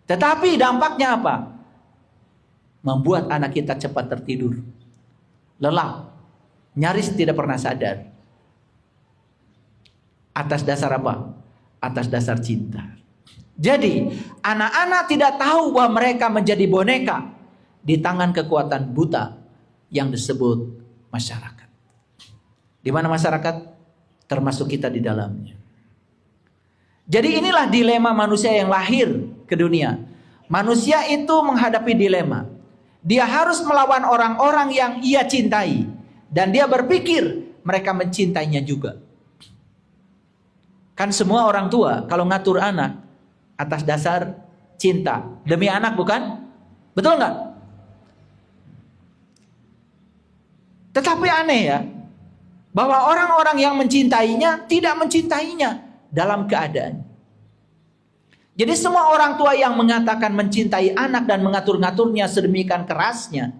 Tetapi dampaknya apa? Membuat anak kita cepat tertidur. Lelap. Nyaris tidak pernah sadar. Atas dasar apa? Atas dasar cinta. Jadi, anak-anak tidak tahu bahwa mereka menjadi boneka di tangan kekuatan buta yang disebut masyarakat. Di mana masyarakat? Termasuk kita di dalamnya. Jadi inilah dilema manusia yang lahir ke dunia. Manusia itu menghadapi dilema. Dia harus melawan orang-orang yang ia cintai. Dan dia berpikir mereka mencintainya juga. Kan semua orang tua kalau ngatur anak atas dasar cinta. Demi anak bukan? Betul nggak? Tetapi aneh ya. Bahwa orang-orang yang mencintainya tidak mencintainya dalam keadaan. Jadi semua orang tua yang mengatakan mencintai anak dan mengatur-ngaturnya sedemikian kerasnya,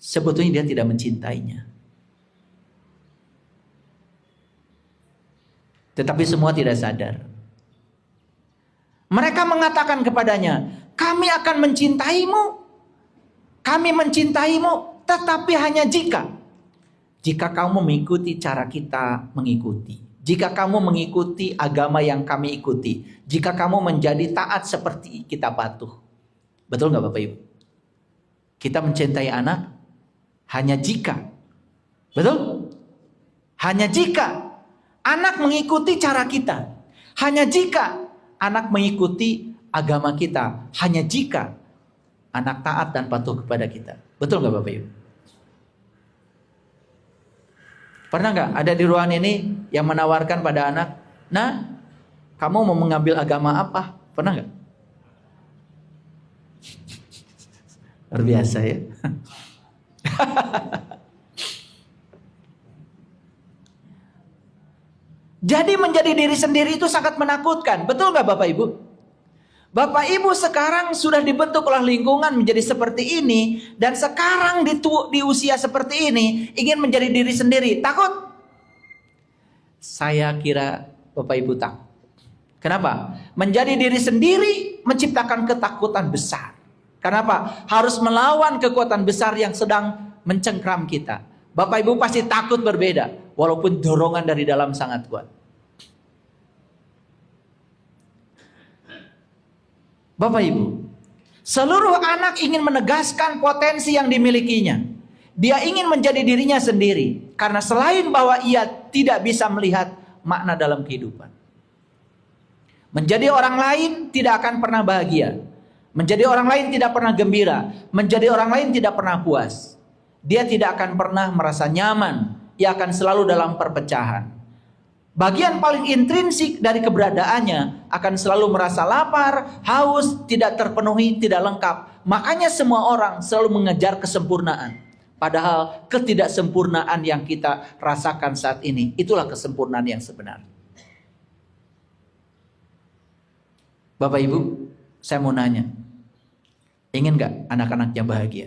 sebetulnya dia tidak mencintainya. Tetapi semua tidak sadar. Mereka mengatakan kepadanya, kami akan mencintaimu. Kami mencintaimu, tetapi hanya jika kamu mengikuti cara kita mengikuti. Jika kamu mengikuti agama yang kami ikuti. Jika kamu menjadi taat seperti kita patuh. Betul nggak Bapak Ibu? Kita mencintai anak hanya jika. Betul? Hanya jika anak mengikuti cara kita. Hanya jika anak mengikuti agama kita. Hanya jika anak taat dan patuh kepada kita. Betul nggak Bapak Ibu? Pernah nggak ada di ruangan ini yang menawarkan pada anak, nah, kamu mau mengambil agama apa? Pernah nggak? Luar biasa ya. Jadi menjadi diri sendiri itu sangat menakutkan. Betul nggak Bapak Ibu? Bapak Ibu sekarang sudah dibentuk oleh lingkungan menjadi seperti ini. Dan sekarang di usia seperti ini ingin menjadi diri sendiri. Takut? Saya kira Bapak Ibu takut. Kenapa? Menjadi diri sendiri menciptakan ketakutan besar. Kenapa? Harus melawan kekuatan besar yang sedang mencengkram kita. Bapak Ibu pasti takut berbeda. Walaupun dorongan dari dalam sangat kuat. Bapak Ibu, seluruh anak ingin menegaskan potensi yang dimilikinya. Dia ingin menjadi dirinya sendiri. Karena selain bahwa ia tidak bisa melihat makna dalam kehidupan. Menjadi orang lain tidak akan pernah bahagia. Menjadi orang lain tidak pernah gembira. Menjadi orang lain tidak pernah puas. Dia tidak akan pernah merasa nyaman. Ia akan selalu dalam perpecahan. Bagian paling intrinsik dari keberadaannya akan selalu merasa lapar, haus, tidak terpenuhi, tidak lengkap. Makanya semua orang selalu mengejar kesempurnaan. Padahal ketidaksempurnaan yang kita rasakan saat ini, itulah kesempurnaan yang sebenarnya. Bapak Ibu, saya mau nanya, ingin gak anak-anaknya bahagia?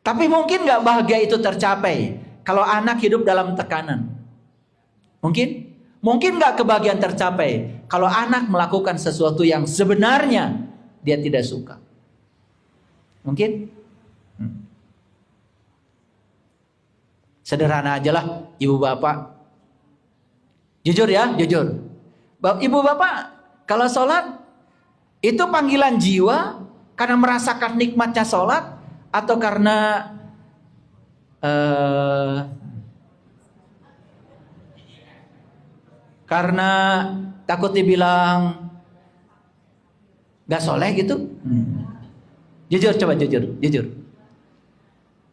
Tapi mungkin gak bahagia itu tercapai kalau anak hidup dalam tekanan? Mungkin? Mungkin gak kebahagiaan tercapai kalau anak melakukan sesuatu yang sebenarnya dia tidak suka? Mungkin? Sederhana aja lah, ibu bapak. Jujur ya, jujur. Ibu bapak, kalau sholat, itu panggilan jiwa karena merasakan nikmatnya sholat, atau karena takut dibilang gak soleh gitu? Jujur, coba jujur.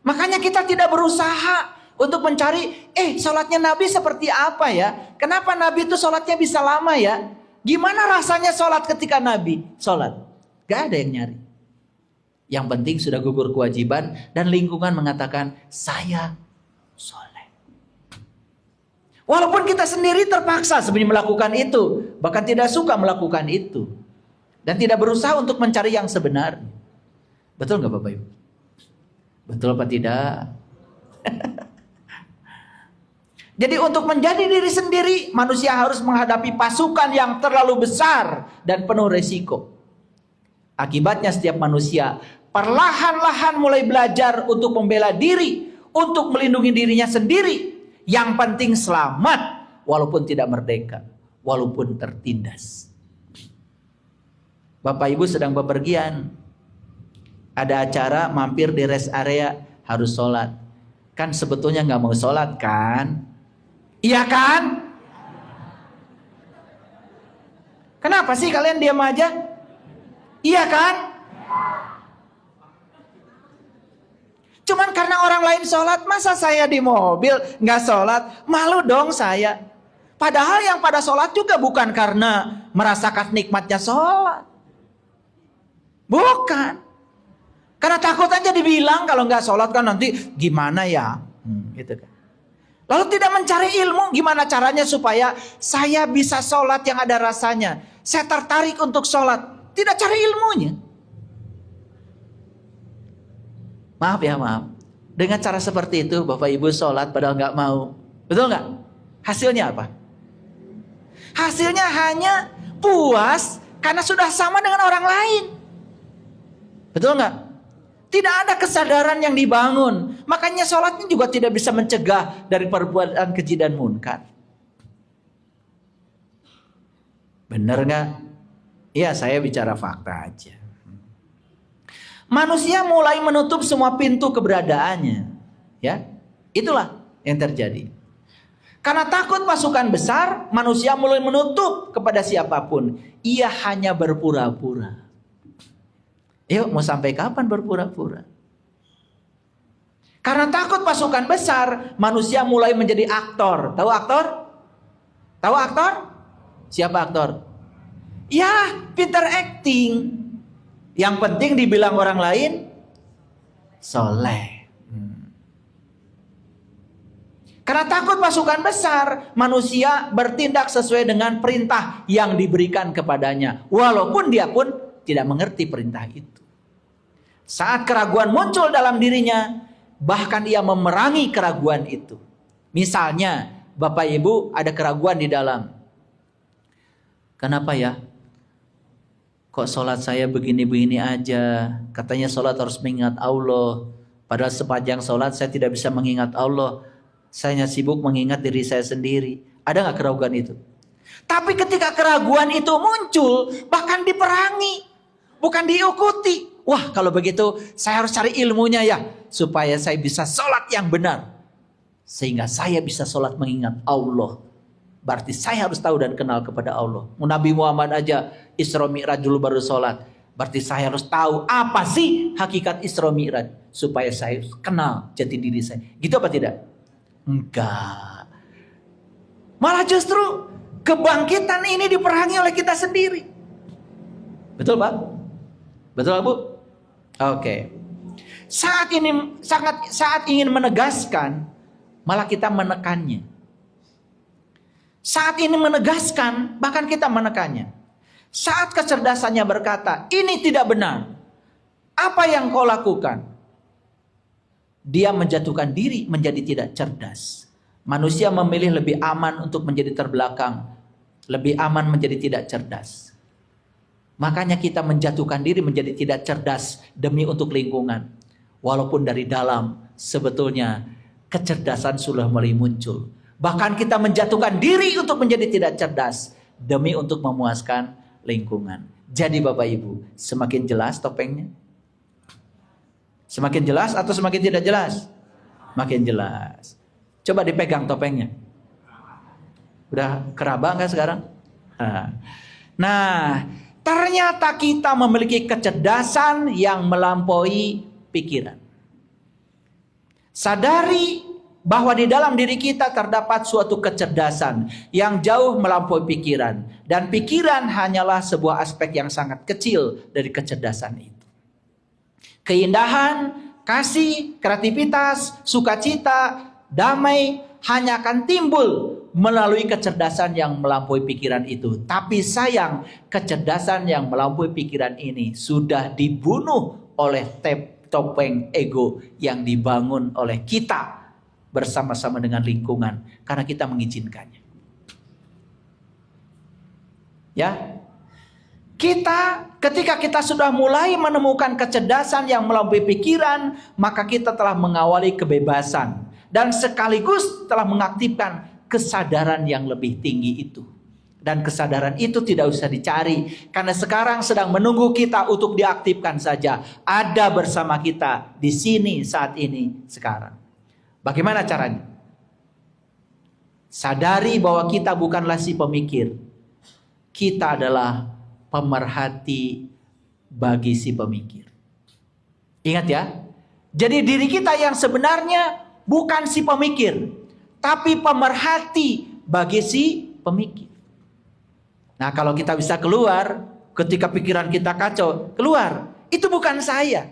Makanya kita tidak berusaha untuk mencari, sholatnya Nabi seperti apa ya? Kenapa Nabi itu sholatnya bisa lama ya? Gimana rasanya sholat ketika Nabi sholat? Gak ada yang nyari. Yang penting sudah gugur kewajiban dan lingkungan mengatakan, saya soleh. Walaupun kita sendiri terpaksa sebenarnya melakukan itu, bahkan tidak suka melakukan itu, dan tidak berusaha untuk mencari yang sebenarnya. Betul nggak Bapak Ibu? Betul apa tidak? Jadi untuk menjadi diri sendiri, manusia harus menghadapi pasukan yang terlalu besar dan penuh resiko. Akibatnya setiap manusia perlahan-lahan mulai belajar untuk membela diri, untuk melindungi dirinya sendiri. Yang penting selamat, walaupun tidak merdeka, walaupun tertindas. Bapak Ibu sedang bepergian, ada acara, mampir di rest area, harus sholat. Kan sebetulnya nggak mau sholat kan? Iya kan? Kenapa sih kalian diam aja? Iya kan? Cuman karena orang lain sholat, masa saya di mobil nggak sholat? Malu dong saya. Padahal yang pada sholat juga bukan karena merasakan nikmatnya sholat. Bukan. Karena takut aja dibilang kalau nggak sholat kan nanti gimana ya? Gitu kan. Lalu tidak mencari ilmu, gimana caranya supaya saya bisa sholat yang ada rasanya. Saya tertarik untuk sholat. Tidak cari ilmunya. Maaf ya, maaf. Dengan cara seperti itu Bapak Ibu sholat padahal nggak mau. Betul nggak? Hasilnya apa? Hasilnya hanya puas karena sudah sama dengan orang lain. Betul nggak? Tidak ada kesadaran yang dibangun. Makanya sholatnya juga tidak bisa mencegah dari perbuatan keji dan munkar. Benar nggak? Iya, saya bicara fakta aja. Manusia mulai menutup semua pintu keberadaannya. Ya, itulah yang terjadi. Karena takut pasukan besar, manusia mulai menutup kepada siapapun. Ia hanya berpura-pura. Yuk, mau sampai kapan berpura-pura? Karena takut pasukan besar, manusia mulai menjadi aktor. Tahu aktor? Tahu aktor? Siapa aktor? Ya, pintar acting. Yang penting dibilang orang lain soleh. Karena takut pasukan besar, manusia bertindak sesuai dengan perintah yang diberikan kepadanya, walaupun dia pun tidak mengerti perintah itu. Saat keraguan muncul dalam dirinya, bahkan ia memerangi keraguan itu. Misalnya, Bapak Ibu ada keraguan di dalam. Kenapa ya? Kok sholat saya begini-begini aja? Katanya sholat harus mengingat Allah. Padahal sepanjang sholat saya tidak bisa mengingat Allah. Saya hanya sibuk mengingat diri saya sendiri. Ada nggak keraguan itu? Tapi ketika keraguan itu muncul, bahkan diperangi, bukan diikuti. Wah, kalau begitu saya harus cari ilmunya ya, supaya saya bisa sholat yang benar. Sehingga saya bisa sholat mengingat Allah. Berarti saya harus tahu dan kenal kepada Allah. Nabi Muhammad aja Isra Mi'raj dulu baru sholat. Berarti saya harus tahu apa sih hakikat Isra Mi'raj. Supaya saya kenal jati diri saya. Gitu apa tidak? Enggak. Malah justru kebangkitan ini diperangi oleh kita sendiri. Betul Pak? Betul Bu? Oke. saat ingin menegaskan, malah kita menekannya. Saat ini menegaskan, bahkan kita menekannya. Saat kecerdasannya berkata, ini tidak benar. Apa yang kau lakukan? Dia menjatuhkan diri menjadi tidak cerdas. Manusia memilih lebih aman untuk menjadi terbelakang. Lebih aman menjadi tidak cerdas. Makanya kita menjatuhkan diri menjadi tidak cerdas demi untuk lingkungan. Walaupun dari dalam sebetulnya kecerdasan sudah mulai muncul. Bahkan kita menjatuhkan diri untuk menjadi tidak cerdas demi untuk memuaskan lingkungan. Jadi Bapak Ibu, semakin jelas topengnya? Semakin jelas atau semakin tidak jelas? Makin jelas. Coba dipegang topengnya. Udah keraba nggak sekarang? Nah, ternyata kita memiliki kecerdasan yang melampaui pikiran. Sadari bahwa di dalam diri kita terdapat suatu kecerdasan yang jauh melampaui pikiran. Dan pikiran hanyalah sebuah aspek yang sangat kecil dari kecerdasan itu. Keindahan, kasih, kreativitas, sukacita, damai hanya akan timbul melalui kecerdasan yang melampaui pikiran itu. Tapi sayang, kecerdasan yang melampaui pikiran ini sudah dibunuh oleh topeng ego yang dibangun oleh kita bersama-sama dengan lingkungan karena kita mengizinkannya. Ya. Ketika kita sudah mulai menemukan kecerdasan yang melampaui pikiran, maka kita telah mengawali kebebasan dan sekaligus telah mengaktifkan kesadaran yang lebih tinggi itu. Dan kesadaran itu tidak usah dicari karena sekarang sedang menunggu kita untuk diaktifkan saja. Ada bersama kita di sini saat ini sekarang. Bagaimana caranya? Sadari bahwa kita bukanlah si pemikir. Kita adalah pemerhati bagi si pemikir. Ingat ya. Jadi diri kita yang sebenarnya bukan si pemikir, tapi pemerhati bagi si pemikir. Nah, kalau kita bisa keluar ketika pikiran kita kacau, keluar. Itu bukan saya.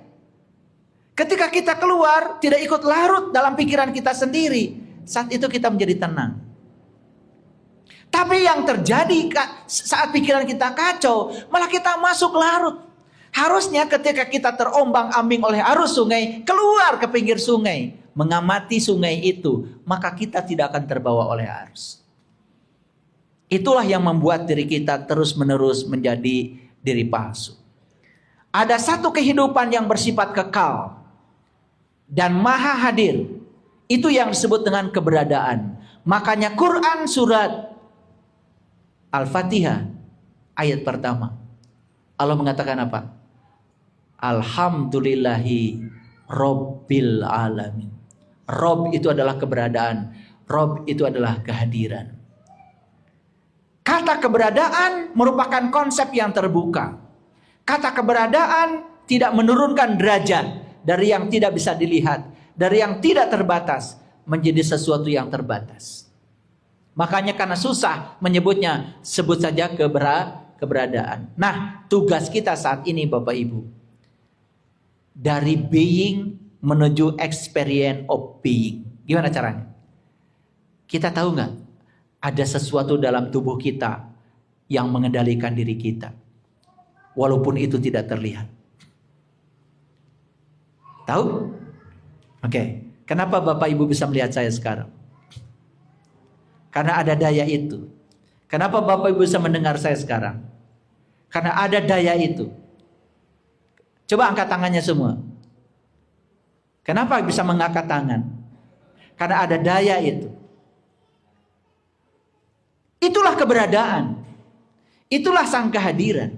Ketika kita keluar, tidak ikut larut dalam pikiran kita sendiri. Saat itu kita menjadi tenang. Tapi yang terjadi saat pikiran kita kacau, malah kita masuk larut. Harusnya ketika kita terombang-ambing oleh arus sungai, keluar ke pinggir sungai, mengamati sungai itu, maka kita tidak akan terbawa oleh arus. Itulah yang membuat diri kita terus-menerus menjadi diri palsu. Ada satu kehidupan yang bersifat kekal dan maha hadir. Itu yang disebut dengan keberadaan. Makanya Quran surat Al-Fatihah ayat pertama, Allah mengatakan apa? Alhamdulillahi Rabbil Alamin. Rob itu adalah keberadaan. Rob itu adalah kehadiran. Kata keberadaan merupakan konsep yang terbuka. Kata keberadaan tidak menurunkan derajat dari yang tidak bisa dilihat, dari yang tidak terbatas menjadi sesuatu yang terbatas. Makanya karena susah menyebutnya, sebut saja keberadaan. Nah, tugas kita saat ini Bapak Ibu, dari being menuju experience of being. Gimana caranya? Kita tahu nggak? Ada sesuatu dalam tubuh kita yang mengendalikan diri kita. Walaupun itu tidak terlihat. Tahu? Oke. Kenapa Bapak Ibu bisa melihat saya sekarang? Karena ada daya itu. Kenapa Bapak Ibu bisa mendengar saya sekarang? Karena ada daya itu. Coba angkat tangannya semua. Kenapa bisa mengangkat tangan? Karena ada daya itu. Itulah keberadaan. Itulah sang kehadiran.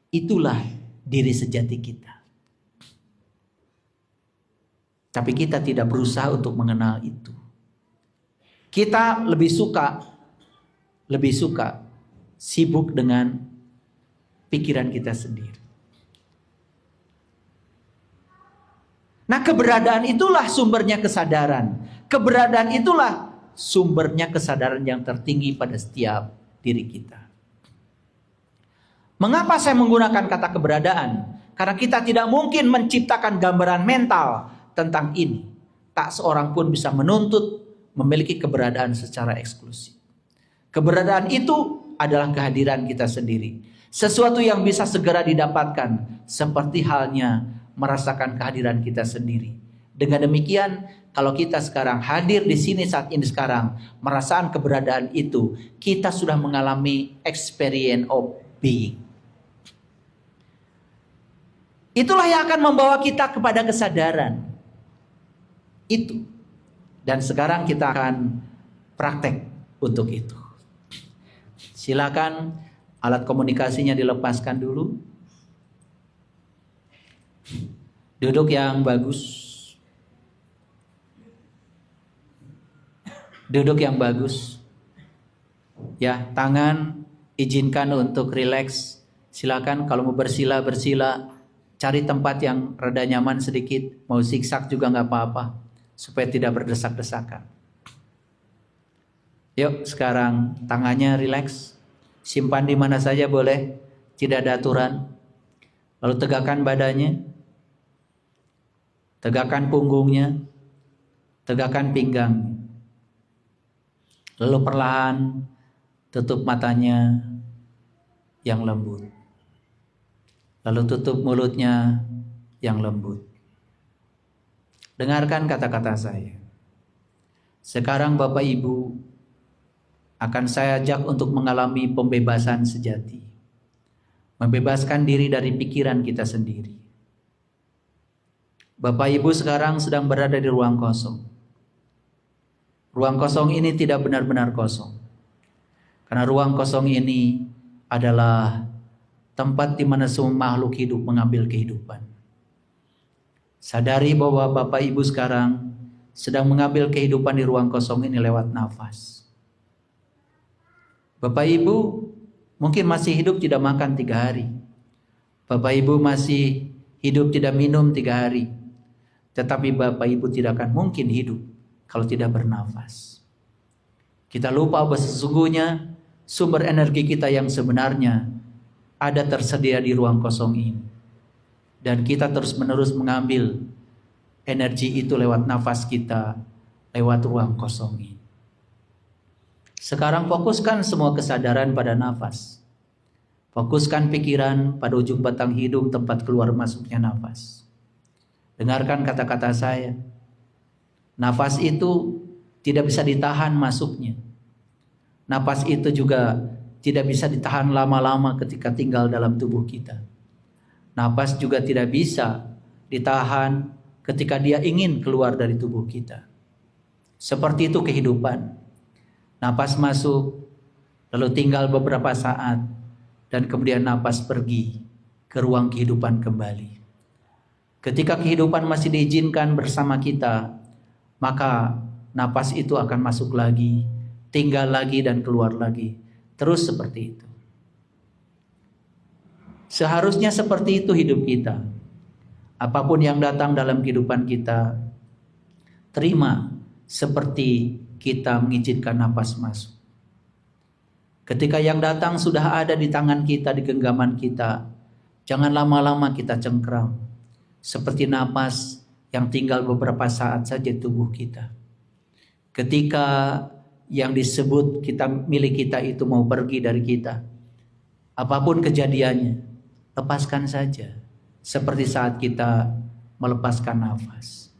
Itulah diri sejati kita. Tapi kita tidak berusaha untuk mengenal itu. Kita lebih suka sibuk dengan pikiran kita sendiri. Nah, keberadaan itulah sumbernya kesadaran. Keberadaan itulah sumbernya kesadaran yang tertinggi pada setiap diri kita. Mengapa saya menggunakan kata keberadaan? Karena kita tidak mungkin menciptakan gambaran mental tentang ini. Tak seorang pun bisa menuntut memiliki keberadaan secara eksklusif. Keberadaan itu adalah kehadiran kita sendiri. Sesuatu yang bisa segera didapatkan, seperti halnya merasakan kehadiran kita sendiri. Dengan demikian, kalau kita sekarang hadir di sini saat ini sekarang, merasakan keberadaan itu, kita sudah mengalami experience of being. Itulah yang akan membawa kita kepada kesadaran. Itu. Dan sekarang kita akan praktek untuk itu. Silakan alat komunikasinya dilepaskan dulu. Duduk yang bagus. Duduk yang bagus. Ya, tangan izinkan untuk rileks. Silakan kalau mau bersila. Cari tempat yang rada nyaman sedikit. Mau zigzag juga nggak apa-apa. Supaya tidak berdesak-desakan. Yuk sekarang tangannya rileks. Simpan di mana saja boleh. Tidak ada aturan. Lalu tegakkan badannya. Tegakkan punggungnya. Tegakkan pinggang. Lalu perlahan tutup matanya yang lembut. Lalu tutup mulutnya yang lembut. Dengarkan kata-kata saya. Sekarang Bapak Ibu akan saya ajak untuk mengalami pembebasan sejati. Membebaskan diri dari pikiran kita sendiri. Bapak Ibu sekarang sedang berada di ruang kosong. Ruang kosong ini tidak benar-benar kosong. Karena ruang kosong ini adalah tempat di mana semua makhluk hidup mengambil kehidupan. Sadari bahwa Bapak Ibu sekarang sedang mengambil kehidupan di ruang kosong ini lewat nafas. Bapak Ibu mungkin masih hidup tidak makan 3 hari. Bapak Ibu masih hidup tidak minum 3 hari. Tetapi Bapak Ibu tidak akan mungkin hidup kalau tidak bernafas. Kita lupa bahwa sesungguhnya sumber energi kita yang sebenarnya ada tersedia di ruang kosong ini. Dan kita terus-menerus mengambil energi itu lewat nafas kita, lewat ruang kosong ini. Sekarang fokuskan semua kesadaran pada nafas. Fokuskan pikiran pada ujung batang hidung tempat keluar masuknya nafas. Dengarkan kata-kata saya. Nafas itu tidak bisa ditahan masuknya. Nafas itu juga tidak bisa ditahan lama-lama ketika tinggal dalam tubuh kita. Nafas juga tidak bisa ditahan ketika dia ingin keluar dari tubuh kita. Seperti itu kehidupan. Nafas masuk, lalu tinggal beberapa saat, dan kemudian nafas pergi ke ruang kehidupan kembali. Ketika kehidupan masih diizinkan bersama kita, maka nafas itu akan masuk lagi, tinggal lagi dan keluar lagi. Terus seperti itu. Seharusnya seperti itu hidup kita. Apapun yang datang dalam kehidupan kita, terima seperti kita mengizinkan nafas masuk. Ketika yang datang sudah ada di tangan kita, di genggaman kita, jangan lama-lama kita cengkram. Seperti nafas yang tinggal beberapa saat saja di tubuh kita. Ketika yang disebut kita milik kita itu mau pergi dari kita, apapun kejadiannya, lepaskan saja. Seperti saat kita melepaskan nafas.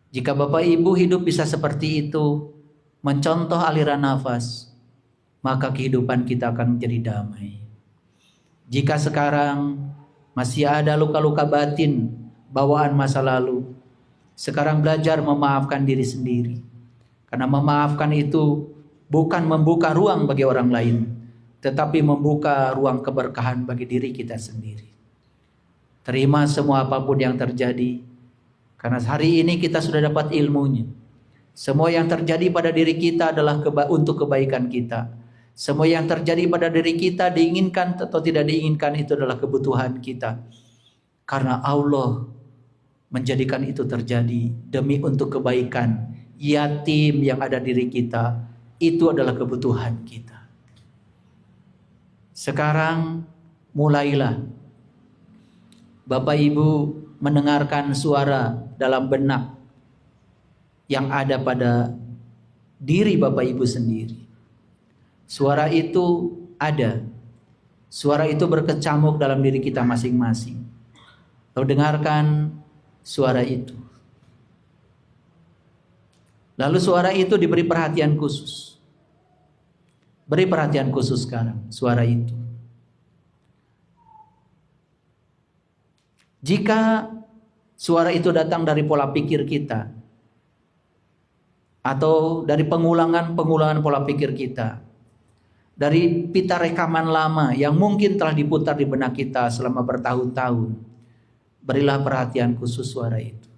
Jika Bapak Ibu hidup bisa seperti itu, mencontoh aliran nafas, maka kehidupan kita akan menjadi damai. Jika sekarang masih ada luka-luka batin, bawaan masa lalu, sekarang belajar memaafkan diri sendiri. Karena memaafkan itu bukan membuka ruang bagi orang lain, tetapi membuka ruang keberkahan bagi diri kita sendiri. Terima semua apapun yang terjadi, karena hari ini kita sudah dapat ilmunya. Semua yang terjadi pada diri kita adalah untuk kebaikan kita. Semua yang terjadi pada diri kita, diinginkan atau tidak diinginkan, itu adalah kebutuhan kita. Karena Allah menjadikan itu terjadi demi untuk kebaikan yatim yang ada di diri kita, itu adalah kebutuhan kita. Sekarang mulailah Bapak Ibu mendengarkan suara dalam benak yang ada pada diri Bapak Ibu sendiri. Suara itu ada. Suara itu berkecamuk dalam diri kita masing-masing. Lalu dengarkan suara itu. Lalu suara itu diberi perhatian khusus. Beri perhatian khusus sekarang suara itu. Jika suara itu datang dari pola pikir kita, atau dari pengulangan pola pikir kita, dari pita rekaman lama yang mungkin telah diputar di benak kita selama bertahun-tahun, berilah perhatian khusus suara itu.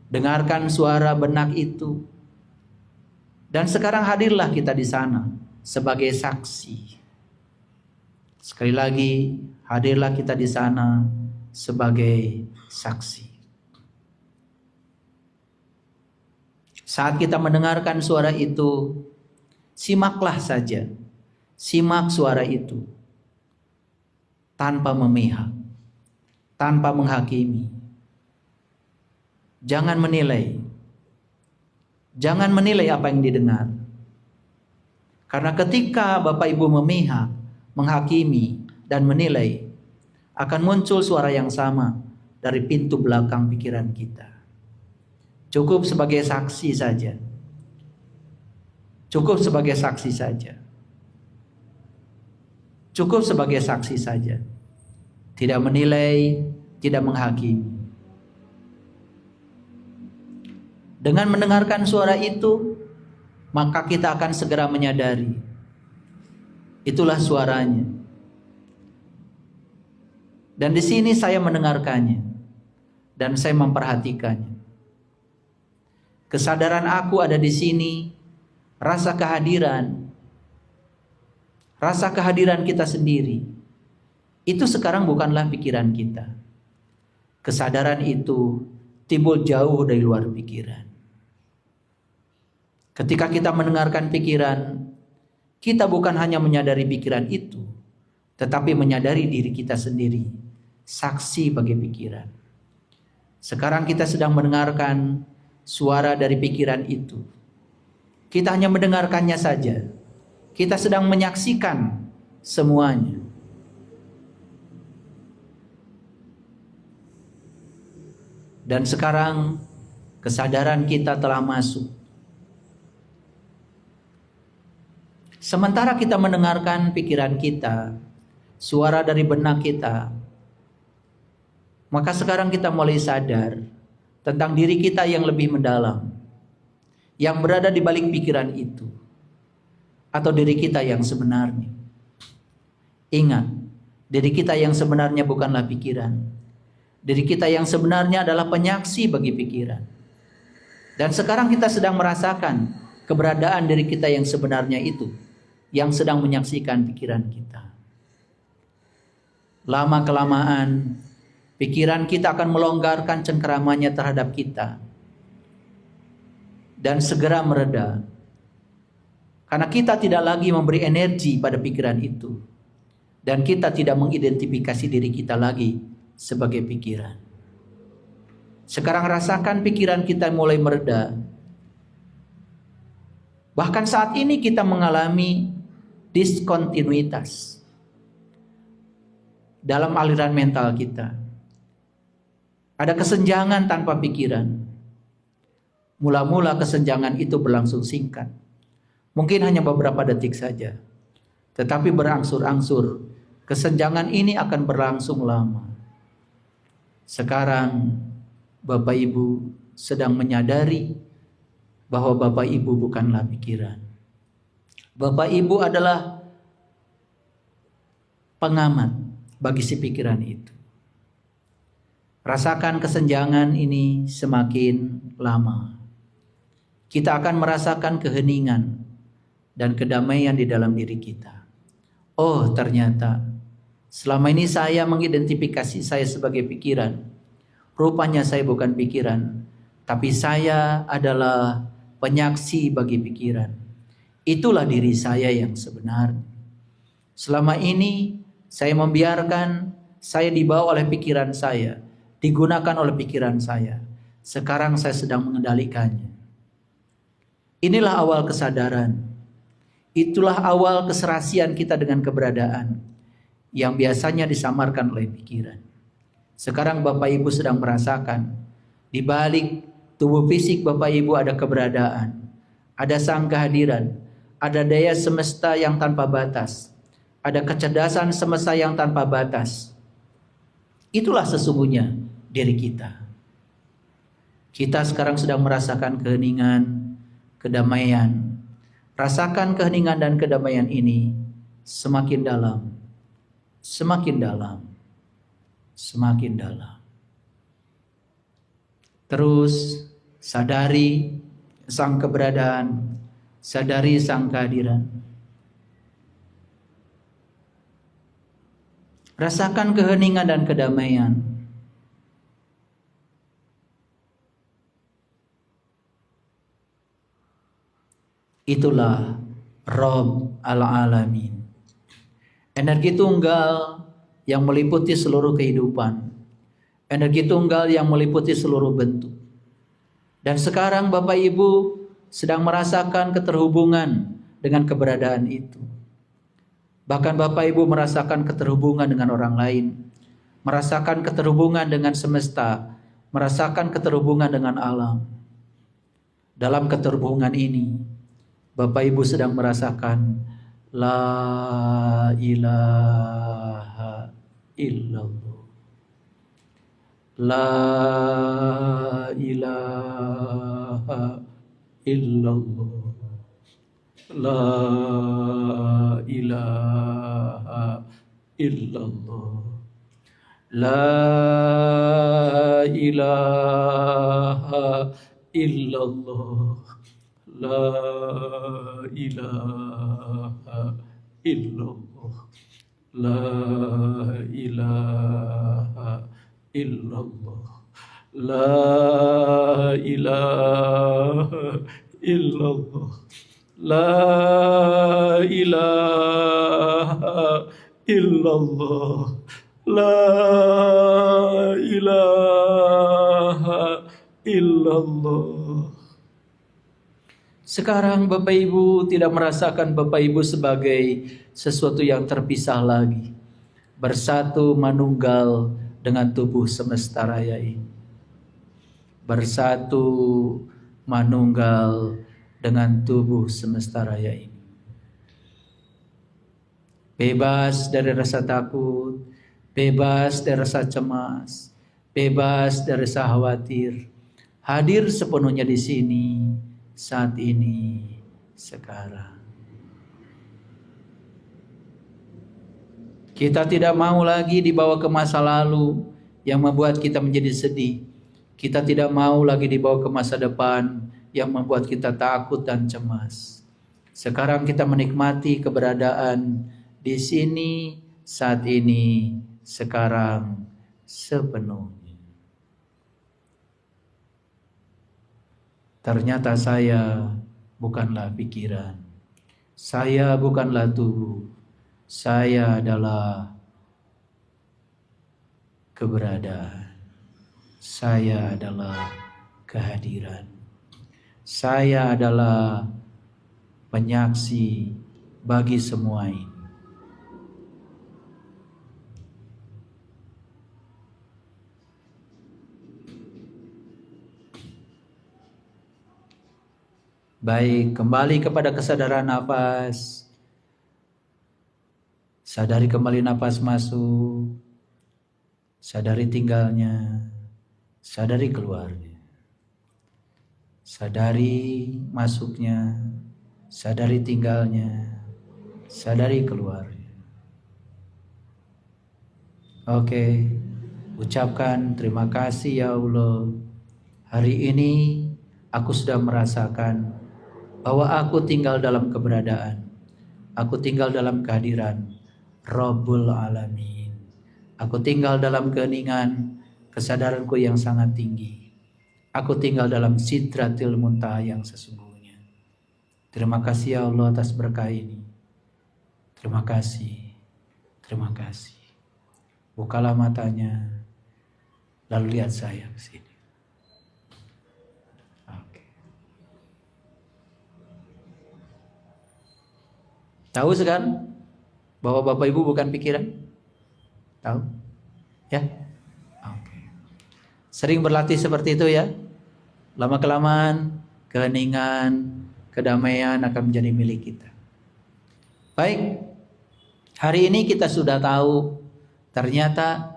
Dengarkan suara benak itu. Dan sekarang hadirlah kita di sana sebagai saksi. Sekali lagi, hadirlah kita di sana sebagai saksi. Saat kita mendengarkan suara itu, simaklah saja. Simak suara itu. Tanpa memihak, tanpa menghakimi. Jangan menilai. Jangan menilai apa yang didengar. Karena ketika Bapak Ibu memihak, menghakimi, dan menilai, akan muncul suara yang sama dari pintu belakang pikiran kita. Cukup sebagai saksi saja. Cukup sebagai saksi saja. Cukup sebagai saksi saja. Tidak menilai, tidak menghakimi. Dengan mendengarkan suara itu, maka kita akan segera menyadari. Itulah suaranya. Dan di sini saya mendengarkannya. Dan saya memperhatikannya. Kesadaran aku ada di sini, rasa kehadiran kita sendiri, itu sekarang bukanlah pikiran kita. Kesadaran itu timbul jauh dari luar pikiran. Ketika kita mendengarkan pikiran, kita bukan hanya menyadari pikiran itu, tetapi menyadari diri kita sendiri, saksi bagi pikiran. Sekarang kita sedang mendengarkan suara dari pikiran itu. Kita hanya mendengarkannya saja. Kita sedang menyaksikan semuanya. Dan sekarang kesadaran kita telah masuk. Sementara kita mendengarkan pikiran kita, suara dari benak kita, maka sekarang kita mulai sadar tentang diri kita yang lebih mendalam, yang berada di balik pikiran itu, atau diri kita yang sebenarnya. Ingat, diri kita yang sebenarnya bukanlah pikiran. Diri kita yang sebenarnya adalah penyaksi bagi pikiran. Dan sekarang kita sedang merasakan keberadaan diri kita yang sebenarnya itu, yang sedang menyaksikan pikiran kita. Lama-kelamaan, pikiran kita akan melonggarkan cengkeramannya terhadap kita. Dan segera mereda. Karena kita tidak lagi memberi energi pada pikiran itu. Dan kita tidak mengidentifikasi diri kita lagi sebagai pikiran. Sekarang rasakan pikiran kita mulai mereda. Bahkan saat ini kita mengalami diskontinuitas dalam aliran mental kita. Ada kesenjangan tanpa pikiran. Mula-mula kesenjangan itu berlangsung singkat. Mungkin hanya beberapa detik saja. Tetapi berangsur-angsur, kesenjangan ini akan berlangsung lama. Sekarang Bapak Ibu sedang menyadari bahwa Bapak Ibu bukanlah pikiran. Bapak Ibu adalah pengamat bagi si pikiran itu. Rasakan kesenjangan ini semakin lama. Kita akan merasakan keheningan dan kedamaian di dalam diri kita. Oh, ternyata selama ini saya mengidentifikasi saya sebagai pikiran. Rupanya saya bukan pikiran, tapi saya adalah penyaksi bagi pikiran. Itulah diri saya yang sebenarnya. Selama ini Saya membiarkan saya dibawa oleh pikiran saya, digunakan oleh pikiran saya. Sekarang saya sedang mengendalikannya. Inilah awal kesadaran. Itulah awal keserasian kita dengan keberadaan yang biasanya disamarkan oleh pikiran. Sekarang Bapak Ibu sedang merasakan di balik tubuh fisik Bapak Ibu ada keberadaan, ada sang kehadiran, ada daya semesta yang tanpa batas, ada kecerdasan semesta yang tanpa batas. Itulah sesungguhnya diri kita. Kita sekarang sedang merasakan keheningan, kedamaian. Rasakan keheningan dan kedamaian ini semakin dalam, semakin dalam, semakin dalam. Terus sadari sang keberadaan, sadari sang kehadiran. Rasakan keheningan dan kedamaian. Itulah Rabb al-Alamin. Energi tunggal yang meliputi seluruh kehidupan. Energi tunggal yang meliputi seluruh bentuk. Dan sekarang Bapak Ibu sedang merasakan keterhubungan dengan keberadaan itu. Bahkan Bapak Ibu merasakan keterhubungan dengan orang lain. Merasakan keterhubungan dengan semesta. Merasakan keterhubungan dengan alam. Dalam keterhubungan ini, Bapak Ibu sedang merasakan La ilaha illallah. La ilaha illallah. La ilaha illallah. La ilaha illallah. La ilaha illallah. La ilaha illallah. La ilaha illallah. La ilaha illallah. La ilaha illallah. Sekarang Bapak Ibu tidak merasakan Bapak Ibu sebagai sesuatu yang terpisah lagi. Bersatu manunggal dengan tubuh semesta raya ini. Bersatu manunggal dengan tubuh semesta raya ini. Bebas dari rasa takut, bebas dari rasa cemas, bebas dari rasa khawatir. Hadir sepenuhnya di sini. Saat ini, sekarang. Kita tidak mau lagi dibawa ke masa lalu yang membuat kita menjadi sedih. Kita tidak mau lagi dibawa ke masa depan yang membuat kita takut dan cemas. Sekarang kita menikmati keberadaan di sini, saat ini, sekarang, sepenuhnya. Ternyata saya bukanlah pikiran. Saya bukanlah tubuh. Saya adalah keberadaan. Saya adalah kehadiran. Saya adalah penyaksi bagi semua ini. Baik, kembali kepada kesadaran nafas. Sadari kembali nafas masuk. Sadari tinggalnya. Sadari keluarnya. Sadari masuknya. Sadari tinggalnya. Sadari keluarnya. Oke, ucapkan terima kasih ya Allah. Hari ini aku sudah merasakan bahwa aku tinggal dalam keberadaan. Aku tinggal dalam kehadiran Rabbul Alamin. Aku tinggal dalam keheningan kesadaranku yang sangat tinggi. Aku tinggal dalam Sidratil Muntaha yang sesungguhnya. Terima kasih ya Allah atas berkah ini. Terima kasih. Terima kasih. Bukalah matanya, lalu lihat saya ke sini. Oke. Tahu sekarang bahwa Bapak Ibu bukan pikiran? Tahu? Ya? Oke. Sering berlatih seperti itu ya. Lama-kelamaan keheningan, kedamaian akan menjadi milik kita. Baik. Hari ini kita sudah tahu ternyata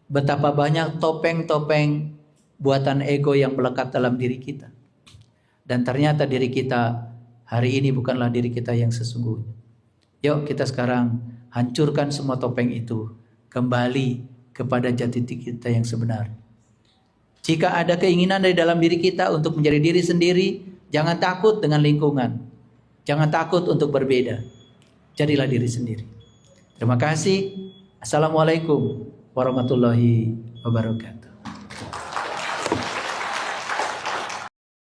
betapa banyak topeng-topeng buatan ego yang melekat dalam diri kita. Dan ternyata diri kita hari ini bukanlah diri kita yang sesungguhnya. Yuk kita sekarang hancurkan semua topeng itu. Kembali kepada jati diri kita yang sebenar. Jika ada keinginan dari dalam diri kita untuk menjadi diri sendiri, jangan takut dengan lingkungan. Jangan takut untuk berbeda. Jadilah diri sendiri. Terima kasih. Assalamualaikum warahmatullahi wabarakatuh.